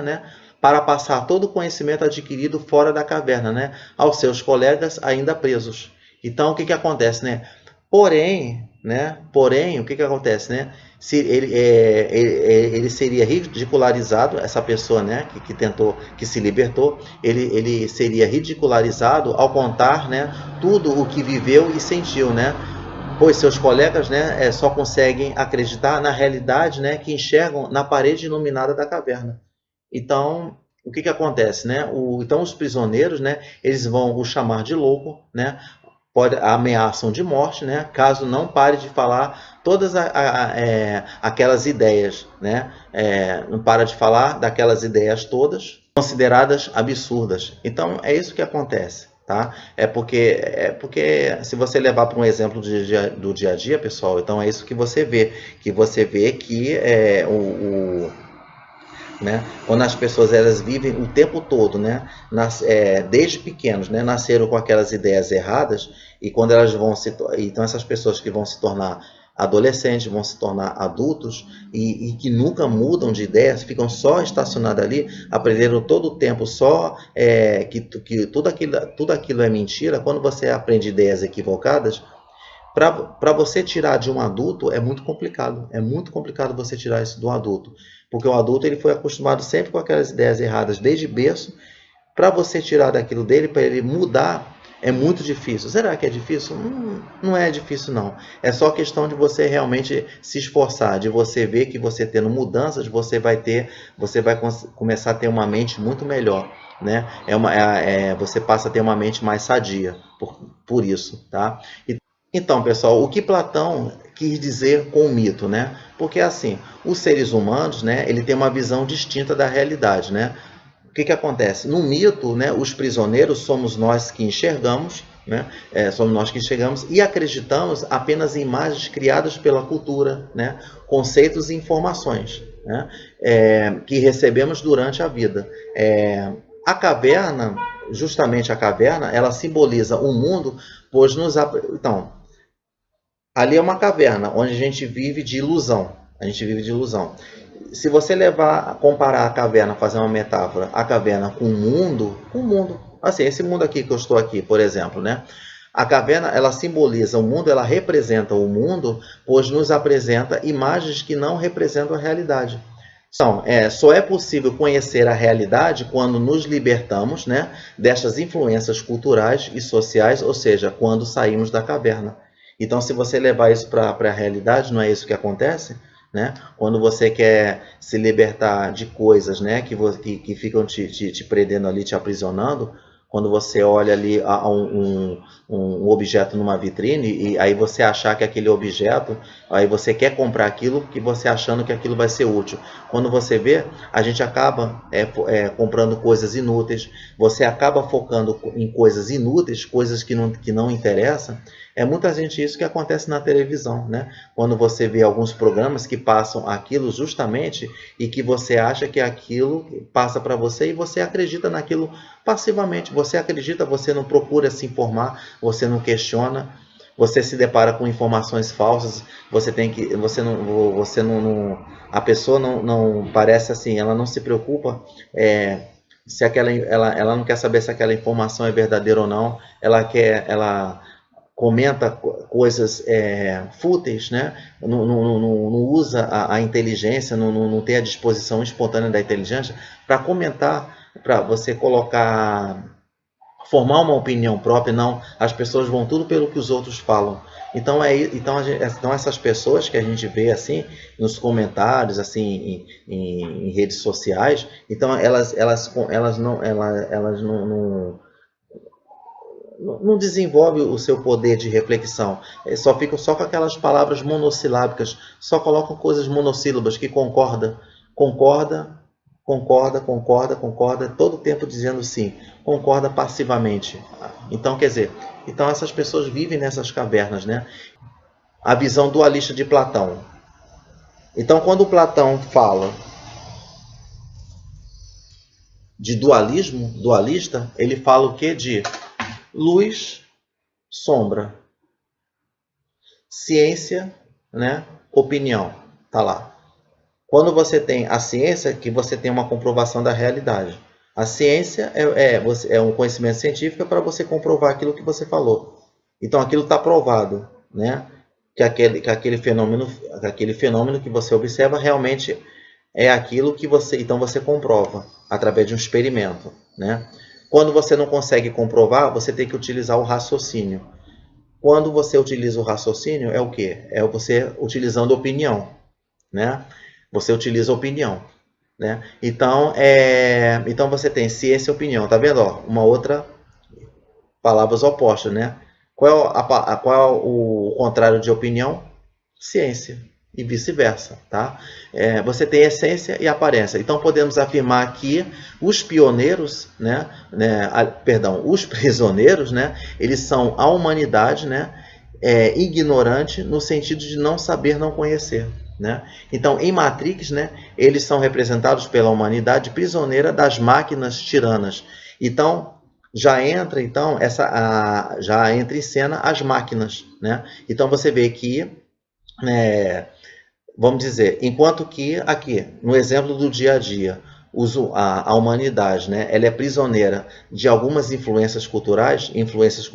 [SPEAKER 1] né, para passar todo o conhecimento adquirido fora da caverna, né, aos seus colegas ainda presos. Então o que acontece, né? Porém, o que acontece, né? Se ele seria ridicularizado, essa pessoa, né, que se libertou, ele seria ridicularizado ao contar, né, tudo o que viveu e sentiu, né? Pois seus colegas, né, só conseguem acreditar na realidade, né, que enxergam na parede iluminada da caverna. Então, o que acontece, né? Então os prisioneiros, né, eles vão o chamar de louco, né? Ameaçam de morte, né, caso não pare de falar todas aquelas ideias, né, não para de falar daquelas ideias todas consideradas absurdas. Então é isso que acontece, tá? É porque se você levar para um exemplo do dia a dia, pessoal, então é isso que você vê que né? Quando as pessoas elas vivem o tempo todo, né? Desde pequenos, né? Nasceram com aquelas ideias erradas e quando elas então essas pessoas que vão se tornar adolescentes, vão se tornar adultos e que nunca mudam de ideias, ficam só estacionados ali, aprenderam todo o tempo só que tudo aquilo é mentira. Quando você aprende ideias equivocadas, para você tirar de um adulto é muito complicado. É muito complicado você tirar isso do adulto. Porque o adulto ele foi acostumado sempre com aquelas ideias erradas desde berço. Para você tirar daquilo dele, para ele mudar, é muito difícil. Será que é difícil? Não é difícil, não. É só questão de você realmente se esforçar, de você ver que você tendo mudanças, você vai começar a ter uma mente muito melhor, né? Você passa a ter uma mente mais sadia por isso, tá? Então, pessoal, o que Platão quis dizer com o mito, né? Porque assim, os seres humanos, né, ele tem uma visão distinta da realidade, né? O que acontece? No mito, né, os prisioneiros somos nós que enxergamos, né? Somos nós que enxergamos e acreditamos apenas em imagens criadas pela cultura, né? Conceitos e informações, né? Que recebemos durante a vida. A caverna, justamente a caverna, ela simboliza o mundo, pois então, ali é uma caverna, onde a gente vive de ilusão. Se você comparar a caverna, fazer uma metáfora, a caverna com o mundo, assim, esse mundo aqui que eu estou aqui, por exemplo, né? A caverna, ela simboliza o mundo, ela representa o mundo, pois nos apresenta imagens que não representam a realidade. Então, só é possível conhecer a realidade quando nos libertamos, né, destas influências culturais e sociais, ou seja, quando saímos da caverna. Então, se você levar isso para a realidade, não é isso que acontece? Né? Quando você quer se libertar de coisas, né, que ficam te prendendo ali, te aprisionando, Quando você olha ali um objeto numa vitrine e aí você achar que aquele objeto, aí você quer comprar aquilo que você achando que aquilo vai ser útil. Quando você vê, a gente acaba comprando coisas inúteis, você acaba focando em coisas inúteis, coisas que não interessam. É muita gente isso que acontece na televisão, né? Quando você vê alguns programas que passam aquilo justamente e que você acha que aquilo passa para você e você acredita naquilo passivamente. Você acredita, você não procura se informar, você não questiona, você se depara com informações falsas, a pessoa não parece assim, ela não se preocupa se ela não quer saber se aquela informação é verdadeira ou não, ela comenta coisas fúteis, né? Não usa a inteligência, não tem a disposição espontânea da inteligência para comentar, para você formar uma opinião própria. Não, as pessoas vão tudo pelo que os outros falam. Então essas pessoas que a gente vê assim nos comentários, assim em redes sociais, então elas não desenvolve o seu poder de reflexão, só ficam só com aquelas palavras monossilábicas, só colocam coisas monossílabas que concorda, todo o tempo dizendo sim, concorda passivamente. Então, quer dizer, então essas pessoas vivem nessas cavernas, né? A visão dualista de Platão. Então, quando Platão fala de dualista, ele fala o quê? De luz, sombra, ciência, né? Opinião, tá lá. Quando você tem a ciência, que você tem uma comprovação da realidade. A ciência é um conhecimento científico para você comprovar aquilo que você falou. Então aquilo está provado, né? Que aquele fenômeno que você observa realmente é aquilo que você comprova através de um experimento, né? Quando você não consegue comprovar, você tem que utilizar o raciocínio. Quando você utiliza o raciocínio, é o quê? É você utilizando opinião, né? Você utiliza opinião, né? Então você tem ciência e opinião, tá vendo? Ó, uma outra palavras opostas, né? Qual é o contrário de opinião? Ciência. E vice-versa, tá? Você tem essência e aparência. Então podemos afirmar que os pioneiros, os prisioneiros, né? Eles são a humanidade, né? Ignorante no sentido de não saber, não conhecer, né? Então em Matrix, né? Eles são representados pela humanidade prisioneira das máquinas tiranas. Então já entra em cena as máquinas, né? Então você vê que vamos dizer, enquanto que aqui, no exemplo do dia a dia, a humanidade, né, ela é prisioneira de algumas influências culturais, influências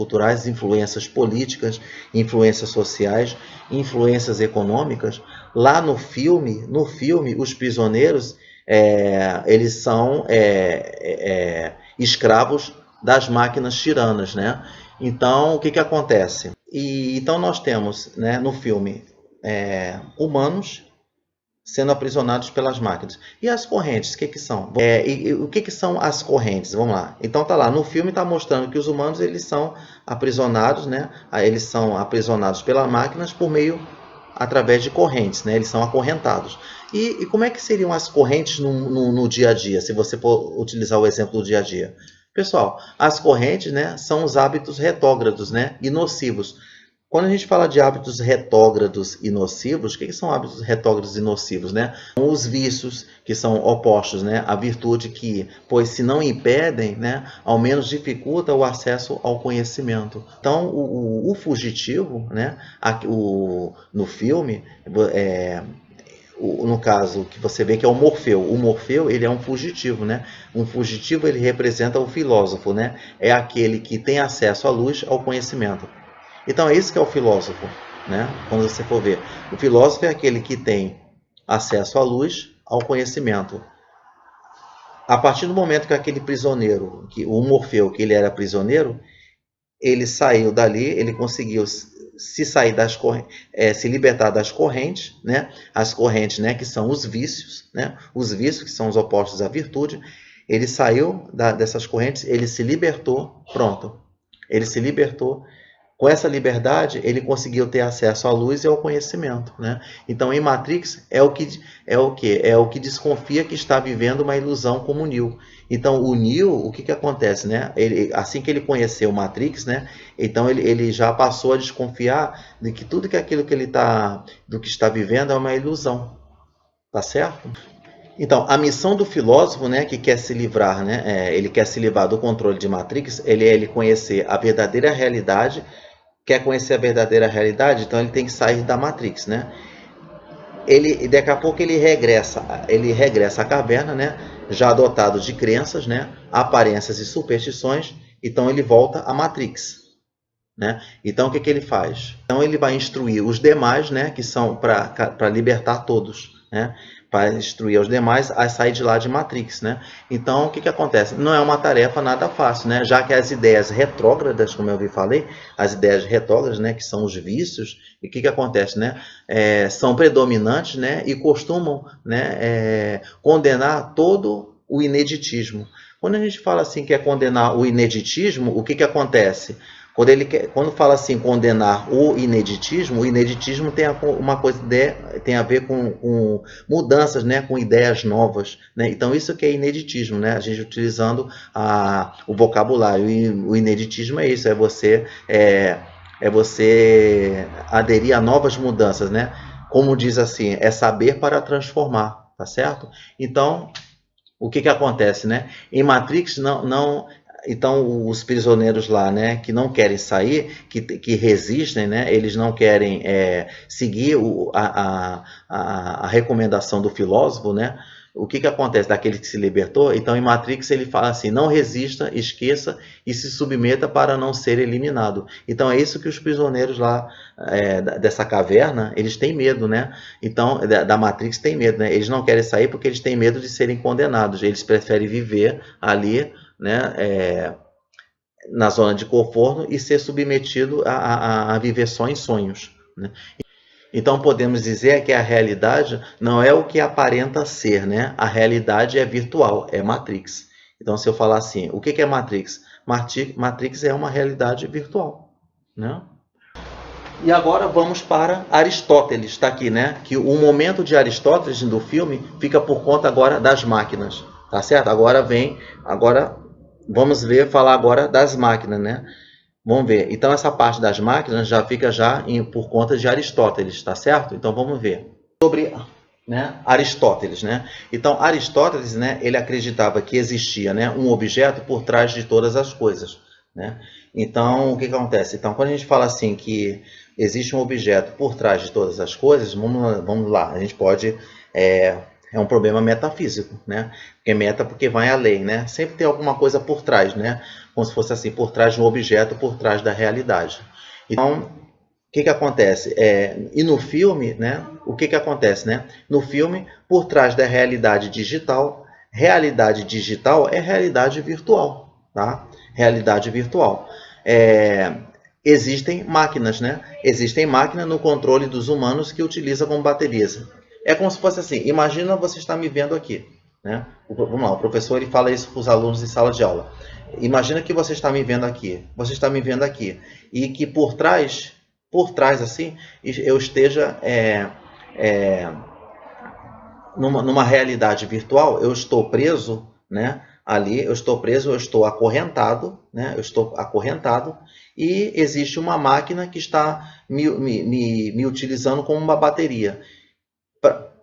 [SPEAKER 1] políticas, influências sociais, influências econômicas. Lá no filme, os prisioneiros, eles são escravos das máquinas tiranas, né? Então, o que acontece? Então nós temos, né, no filme, humanos sendo aprisionados pelas máquinas. E as correntes, o que são? O que são as correntes? Vamos lá. Então tá lá, no filme está mostrando que os humanos eles são aprisionados, né? Eles são aprisionados pelas máquinas através de correntes, né? Eles são acorrentados. E como é que seriam as correntes no dia a dia, se você for utilizar o exemplo do dia a dia? Pessoal, as correntes, né, são os hábitos retrógrados, né, e nocivos. Quando a gente fala de hábitos retrógrados e nocivos, o que são hábitos retrógrados e nocivos, né? Os vícios, que são opostos, né? A virtude que, pois se não impedem, né, ao menos dificulta o acesso ao conhecimento. Então, o fugitivo, né, no filme, no caso que você vê que é o Morfeu. O Morfeu, ele é um fugitivo, né? Um fugitivo, ele representa o filósofo, né? É aquele que tem acesso à luz, ao conhecimento. Então é isso que é o filósofo, né? Quando você for ver, o filósofo é aquele que tem acesso à luz, ao conhecimento. A partir do momento que aquele prisioneiro, o Morfeu, que ele era prisioneiro, ele saiu dali, ele conseguiu se libertar das correntes, né? As correntes, né, que são os vícios, né? Os vícios que são os opostos à virtude. ele saiu dessas correntes, ele se libertou, pronto. Ele se libertou. Com essa liberdade, ele conseguiu ter acesso à luz e ao conhecimento, né? Então, em Matrix, é o que desconfia que está vivendo uma ilusão como o Neo. Então, o Neo, o que acontece, né? Assim que ele conheceu Matrix, né? Então, ele já passou a desconfiar de que tudo aquilo que do que está vivendo é uma ilusão. Tá certo? Então, a missão do filósofo, né, que quer se livrar, né, ele quer se livrar do controle de Matrix, ele conhecer a verdadeira realidade. Quer conhecer a verdadeira realidade, então ele tem que sair da Matrix, né? Daqui a pouco ele regressa à caverna, né? Já dotado de crenças, né? Aparências e superstições, então ele volta à Matrix, né? Então o que ele faz? Então ele vai instruir os demais, né? Que são para libertar todos, né? Para instruir os demais a sair de lá de Matrix, né? Então, o que acontece? Não é uma tarefa nada fácil, né? Já que as ideias retrógradas, como eu falei, as ideias retrógradas, né? Que são os vícios, e o que acontece, né? São predominantes, né? E costumam, né? Condenar todo o ineditismo. Quando a gente fala assim que é condenar o ineditismo, o que acontece? Quando fala assim, condenar o ineditismo tem uma coisa tem a ver com mudanças, né, com ideias novas, né? Então isso que é ineditismo, né? A gente utilizando o vocabulário. E o ineditismo é isso, é você aderir a novas mudanças, né? Como diz assim, é saber para transformar, tá certo? Então, o que acontece, né? Em Matrix então, os prisioneiros lá, né, que não querem sair, que resistem, né, eles não querem seguir a recomendação do filósofo, né? O que acontece daquele que se libertou? Então, em Matrix, ele fala assim, não resista, esqueça e se submeta para não ser eliminado. Então, é isso que os prisioneiros lá dessa caverna, eles têm medo, né? Então, da Matrix têm medo, né? Eles não querem sair porque eles têm medo de serem condenados. Eles preferem viver ali, né, na zona de conforto e ser submetido a viver só em sonhos, né? Então podemos dizer que a realidade não é o que aparenta ser, né? A realidade é virtual, é Matrix. Então se eu falar assim, o que é Matrix? Matrix é uma realidade virtual, né? E agora vamos para Aristóteles, está aqui, né? Que o momento de Aristóteles do filme fica por conta agora das máquinas, tá certo? Agora vamos falar agora das máquinas, né? Vamos ver. Então, essa parte das máquinas já fica por conta de Aristóteles, tá certo? Então, vamos ver. Sobre, né, Aristóteles, né? Então, Aristóteles, né, ele acreditava que existia, né, um objeto por trás de todas as coisas, né? Então, o que acontece? Então, quando a gente fala assim que existe um objeto por trás de todas as coisas, vamos lá, a gente pode... É um problema metafísico, né? Porque vai além, né? Sempre tem alguma coisa por trás, né? Como se fosse assim, por trás de um objeto, por trás da realidade. Então, o que acontece? E no filme, né? O que acontece, né? No filme, por trás da realidade digital é realidade virtual, tá? Realidade virtual. Existem máquinas, né? Existem máquinas no controle dos humanos que utilizam como baterias. É como se fosse assim, imagina você está me vendo aqui, né? Vamos lá, o professor ele fala isso para os alunos em sala de aula. Imagina que você está me vendo aqui, e que por trás assim, eu esteja numa realidade virtual, eu estou preso, né? Ali eu estou acorrentado, né? Eu estou acorrentado e existe uma máquina que está me utilizando como uma bateria.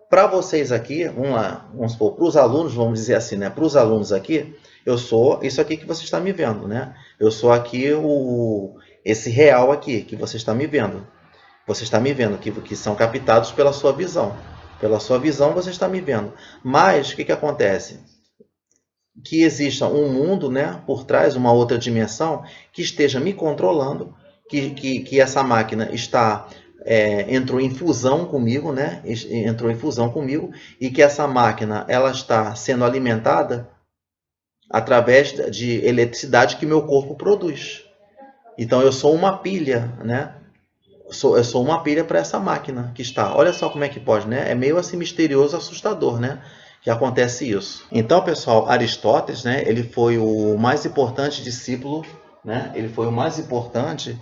[SPEAKER 1] Para vocês aqui, vamos supor, para os alunos, vamos dizer assim, né? Para os alunos aqui, eu sou isso aqui que você está me vendo, né? Eu sou aqui esse real aqui que você está me vendo. Você está me vendo, que são captados pela sua visão. Pela sua visão você está me vendo. Mas o que acontece? Que exista um mundo, né, por trás, uma outra dimensão, que esteja me controlando, que essa máquina entrou em fusão comigo, né? Entrou em fusão comigo, e que essa máquina ela está sendo alimentada através de eletricidade que meu corpo produz. Então eu sou uma pilha, né? Eu sou uma pilha para essa máquina que está. Olha só como é que pode, né? É meio assim misterioso, assustador, né? que acontece isso. Então, pessoal, Aristóteles, né, ele foi o mais importante discípulo, né, ele foi o mais importante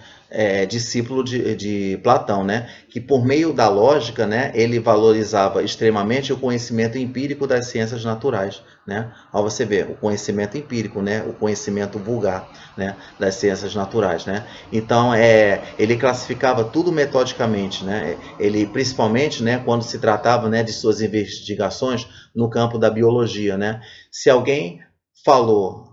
[SPEAKER 1] discípulo de Platão, né, que por meio da lógica, né, ele valorizava extremamente o conhecimento empírico das ciências naturais, né, ao você ver o conhecimento empírico, né, o conhecimento vulgar, né, das ciências naturais, né. Então ele classificava tudo metodicamente, né, ele principalmente, né, quando se tratava, né, de suas investigações no campo da biologia, né. Se alguém falou,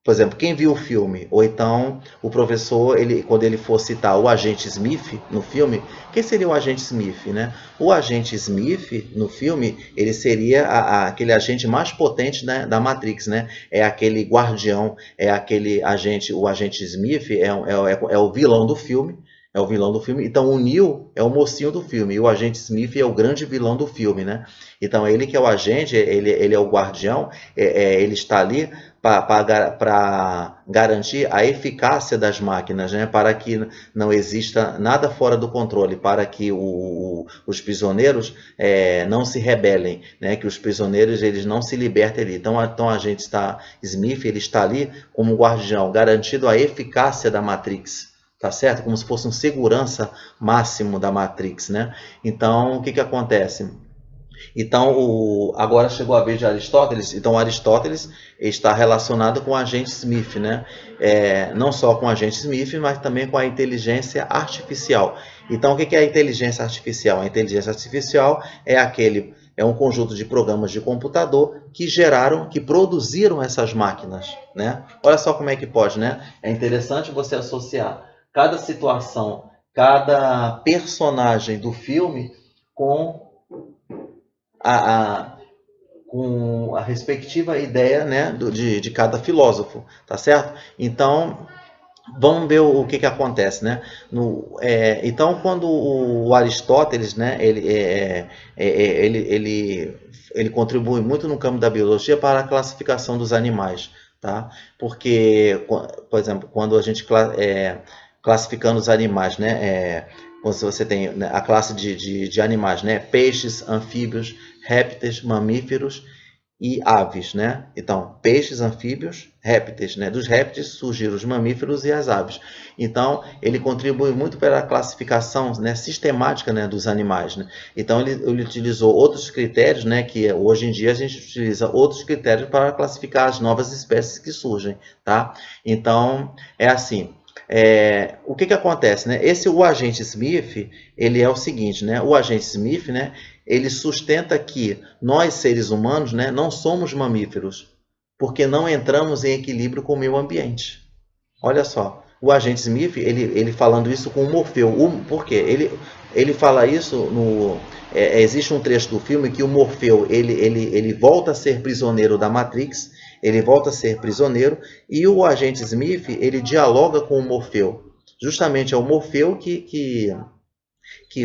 [SPEAKER 1] por exemplo, quem viu o filme, ou então o professor, quando ele for citar o agente Smith no filme, quem seria o agente Smith, né? O agente Smith no filme, ele seria aquele agente mais potente, né, da Matrix, né? É aquele guardião, é aquele agente, o agente Smith é o vilão do filme. É o vilão do filme. Então o Neo é o mocinho do filme e o agente Smith é o grande vilão do filme, né? Então ele que é o agente, ele é o guardião, ele está ali para garantir a eficácia das máquinas, né? Para que não exista nada fora do controle, para que os prisioneiros não se rebelem, né? Que os prisioneiros eles não se libertem ali. Então a agente Smith ele está ali como guardião, garantindo a eficácia da Matrix. Tá certo? Como se fosse um segurança máximo da Matrix, né? Então, o que acontece? Então, agora chegou a vez de Aristóteles. Então, Aristóteles está relacionado com o agente Smith, né? Não só com o agente Smith, mas também com a inteligência artificial. Então, o que é a inteligência artificial? A inteligência artificial é um conjunto de programas de computador que produziram essas máquinas, né? Olha só como é que pode, né? É interessante você associar cada situação, cada personagem do filme com a respectiva ideia, né, de cada filósofo, tá certo? Então, vamos ver o que acontece, né? Então, quando o Aristóteles, né, ele contribui muito no campo da biologia para a classificação dos animais, tá? Porque, por exemplo, quando a gente classificando os animais, né? Quando você tem a classe de animais, né? Peixes, anfíbios, répteis, mamíferos e aves, né? Então, peixes, anfíbios, répteis, né? Dos répteis surgiram os mamíferos e as aves. Então, ele contribui muito para a classificação, né, sistemática, né, dos animais, né? Então, ele utilizou outros critérios, né? Que hoje em dia a gente utiliza outros critérios para classificar as novas espécies que surgem, tá? Então, é assim. O que acontece, né? O agente Smith, ele é o seguinte, né? O agente Smith, né? Ele sustenta que nós, seres humanos, né, não somos mamíferos, porque não entramos em equilíbrio com o meio ambiente. Olha só, o agente Smith, ele falando isso com o Morfeu. Por quê? Ele fala isso existe um trecho do filme que o Morfeu, ele volta a ser prisioneiro da Matrix, ele volta a ser prisioneiro, e o agente Smith, ele dialoga com o Morfeu. Justamente é o Morfeu que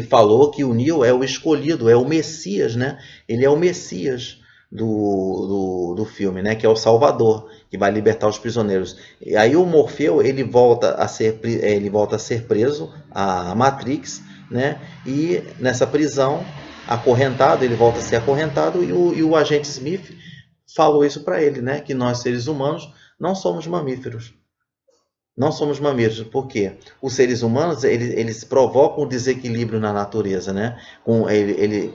[SPEAKER 1] falou que o Neo é o escolhido, é o Messias, né? Ele é o Messias do filme, né? Que é o Salvador, que vai libertar os prisioneiros. E aí o Morfeu, ele volta a ser preso à Matrix, né? E nessa prisão, acorrentado, ele volta a ser acorrentado, e o agente Smith falou isso para ele, né? Que nós, seres humanos, não somos mamíferos. Não somos mamíferos, porque os seres humanos eles provocam um desequilíbrio na natureza, né? Com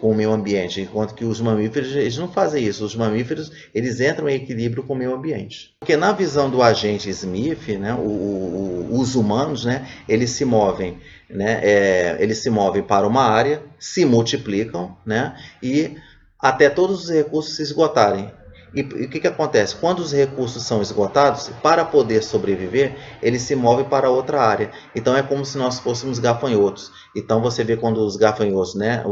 [SPEAKER 1] o meio ambiente, enquanto que os mamíferos eles não fazem isso. Os mamíferos eles entram em equilíbrio com o meio ambiente. Porque na visão do agente Smith, né, os humanos, né, eles se movem, né, eles se movem para uma área, se multiplicam, né, e até todos os recursos se esgotarem. E o que acontece? Quando os recursos são esgotados, para poder sobreviver, ele se move para outra área. Então é como se nós fôssemos gafanhotos. Então você vê quando os gafanhotos, né,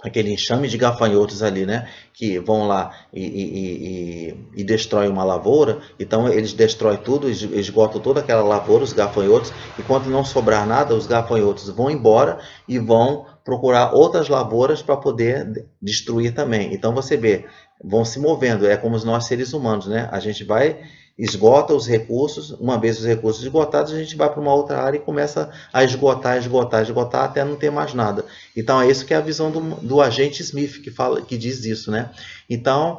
[SPEAKER 1] aquele enxame de gafanhotos ali, né, que vão lá e destroem uma lavoura. Então eles destroem tudo, esgotam toda aquela lavoura, os gafanhotos, e quando não sobrar nada, os gafanhotos vão embora e vão procurar outras lavouras para poder destruir também. Então você vê, vão se movendo, é como nós seres humanos, né? A gente vai esgota os recursos. Uma vez os recursos esgotados, a gente vai para uma outra área e começa a esgotar até não ter mais nada. Então é isso que é a visão do agente Smith que diz isso, né? Então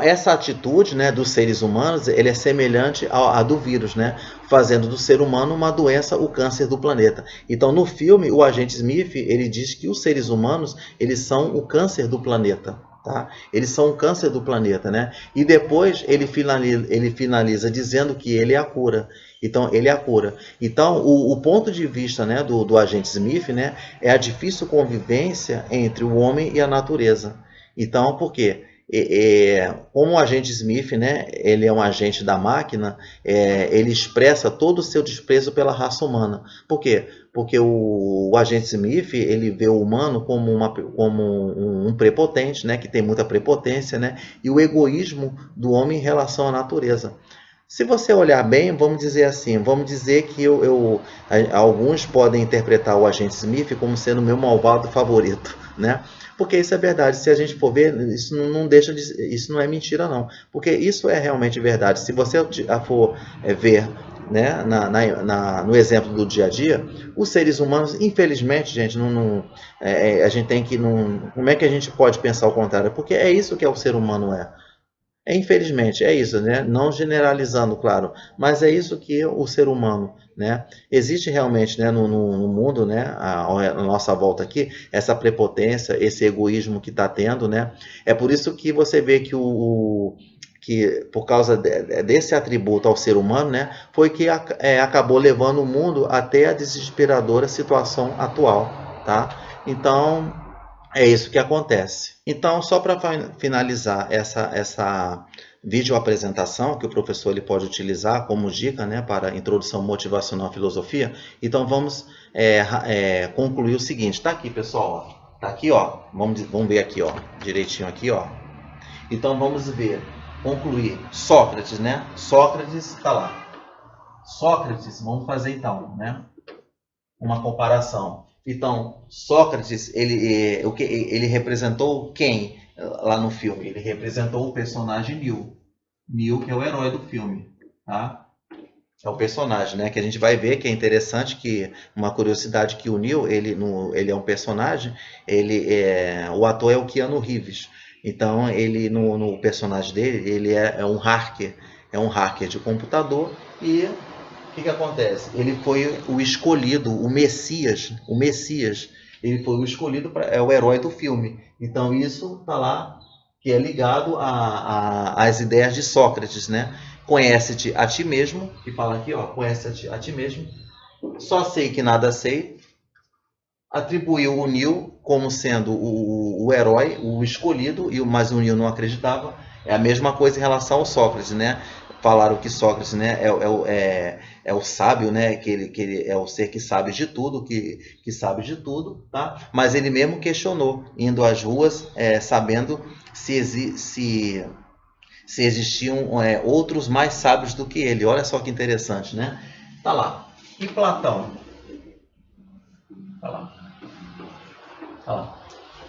[SPEAKER 1] essa atitude, né, dos seres humanos, ele é semelhante à do vírus, né, fazendo do ser humano uma doença, o câncer do planeta. Então, no filme, o agente Smith, ele diz que os seres humanos, eles são o câncer do planeta. Tá? Eles são o câncer do planeta, né? E depois ele finaliza dizendo que ele é a cura. Então, ele é a cura. Então, o ponto de vista, né, do agente Smith, né, é a difícil convivência entre o homem e a natureza. Então, por quê? Como o agente Smith, né, ele é um agente da máquina, ele expressa todo o seu desprezo pela raça humana. Por quê? Porque o agente Smith, ele vê o humano como um prepotente, né, que tem muita prepotência, né, e o egoísmo do homem em relação à natureza. Se você olhar bem, vamos dizer assim, vamos dizer que alguns podem interpretar o agente Smith como sendo o meu malvado favorito, né? Porque isso é verdade. Se a gente for ver, isso não é mentira, não. Porque isso é realmente verdade. Se você for ver, né, no exemplo do dia a dia, os seres humanos, infelizmente, gente, a gente tem que como é que a gente pode pensar o contrário? Porque é isso que o ser humano é. Infelizmente, é isso, né? Não generalizando, claro, mas é isso que o ser humano, né? Existe realmente, né, no mundo, né, à nossa volta aqui, essa prepotência, esse egoísmo que está tendo, né? É por isso que você vê que que por causa desse atributo ao ser humano, né, foi que acabou levando o mundo até a desesperadora situação atual, tá? Então, é isso que acontece. Então, só para finalizar essa vídeo apresentação que o professor ele pode utilizar como dica, né, para introdução motivacional à filosofia, então vamos concluir o seguinte. Está aqui, pessoal. Está aqui, ó. Vamos ver aqui, ó, direitinho aqui, ó. Então vamos ver, concluir. Sócrates, né? Sócrates está lá. Sócrates, vamos fazer então, né, uma comparação. Então, Sócrates, ele representou quem lá no filme? Ele representou o personagem Neo. Neo, que é o herói do filme, tá? É o personagem, né? Que a gente vai ver que é interessante, que uma curiosidade que o Neo, ele é um personagem, o ator é o Keanu Reeves. Então, ele no personagem dele, ele é um hacker de computador e o que acontece? Ele foi o escolhido, o Messias, ele foi o escolhido, é o herói do filme. Então isso está lá, que é ligado às ideias de Sócrates, né? Conhece-te a ti mesmo, que fala aqui, ó, conhece-te a ti mesmo, só sei que nada sei, atribuiu o Neo como sendo o herói, o escolhido, mas o Neo não acreditava. É a mesma coisa em relação ao Sócrates, né? Falaram que Sócrates, né, é o sábio, né, que ele é o ser que sabe de tudo, que sabe de tudo, tá? Mas ele mesmo questionou, indo às ruas, sabendo se existiam outros mais sábios do que ele. Olha só que interessante, né? Tá lá. E Platão? Tá lá. Tá lá.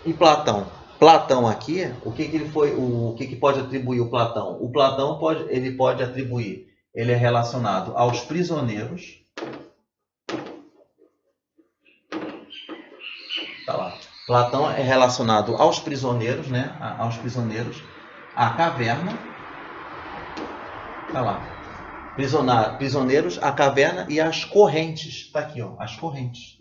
[SPEAKER 1] E Platão? Platão aqui, o que pode atribuir o Platão? O Platão ele pode atribuir, ele é relacionado aos prisioneiros. Tá lá. Platão é relacionado aos prisioneiros, né? Aos prisioneiros, à caverna. Tá lá. Prisioneiros, à caverna e às correntes. Tá aqui, ó, as correntes.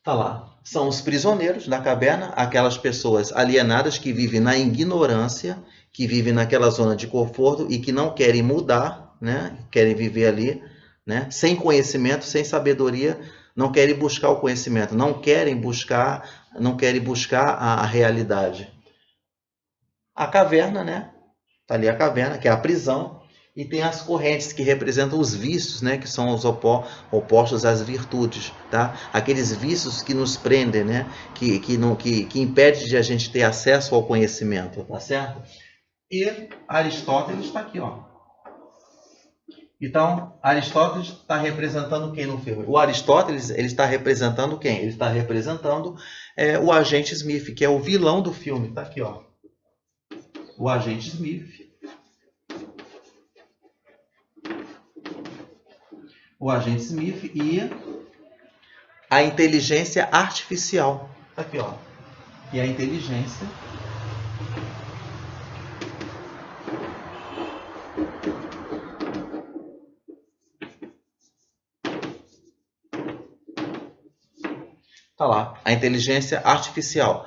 [SPEAKER 1] Tá lá. São os prisioneiros da caverna, aquelas pessoas alienadas que vivem na ignorância, que vivem naquela zona de conforto e que não querem mudar, né? Querem viver ali, né? Sem conhecimento, sem sabedoria, não querem buscar o conhecimento, não querem buscar a realidade. A caverna, né? Tá ali a caverna, que é a prisão. E tem as correntes que representam os vícios, né? Que são os opostos às virtudes, tá? Aqueles vícios que nos prendem, né? Que impedem de a gente ter acesso ao conhecimento, tá certo? E Aristóteles está aqui, ó. Então, Aristóteles está representando quem no filme? O Aristóteles, ele está representando quem? Ele está representando o agente Smith, que é o vilão do filme. Está aqui, ó. O agente Smith. O agente Smith e a inteligência artificial. Está aqui, ó. E a inteligência tá lá, a inteligência artificial.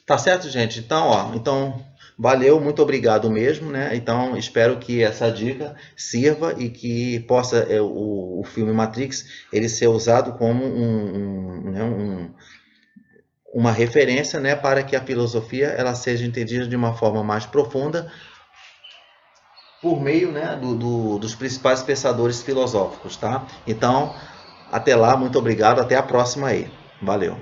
[SPEAKER 1] Tá certo, gente? Então, ó, valeu, muito obrigado mesmo, né? Então, espero que essa dica sirva e que possa o filme Matrix ele ser usado como uma referência, né, para que a filosofia ela seja entendida de uma forma mais profunda por meio, né, dos principais pensadores filosóficos, tá? Então, até lá, muito obrigado, até a próxima aí. Valeu.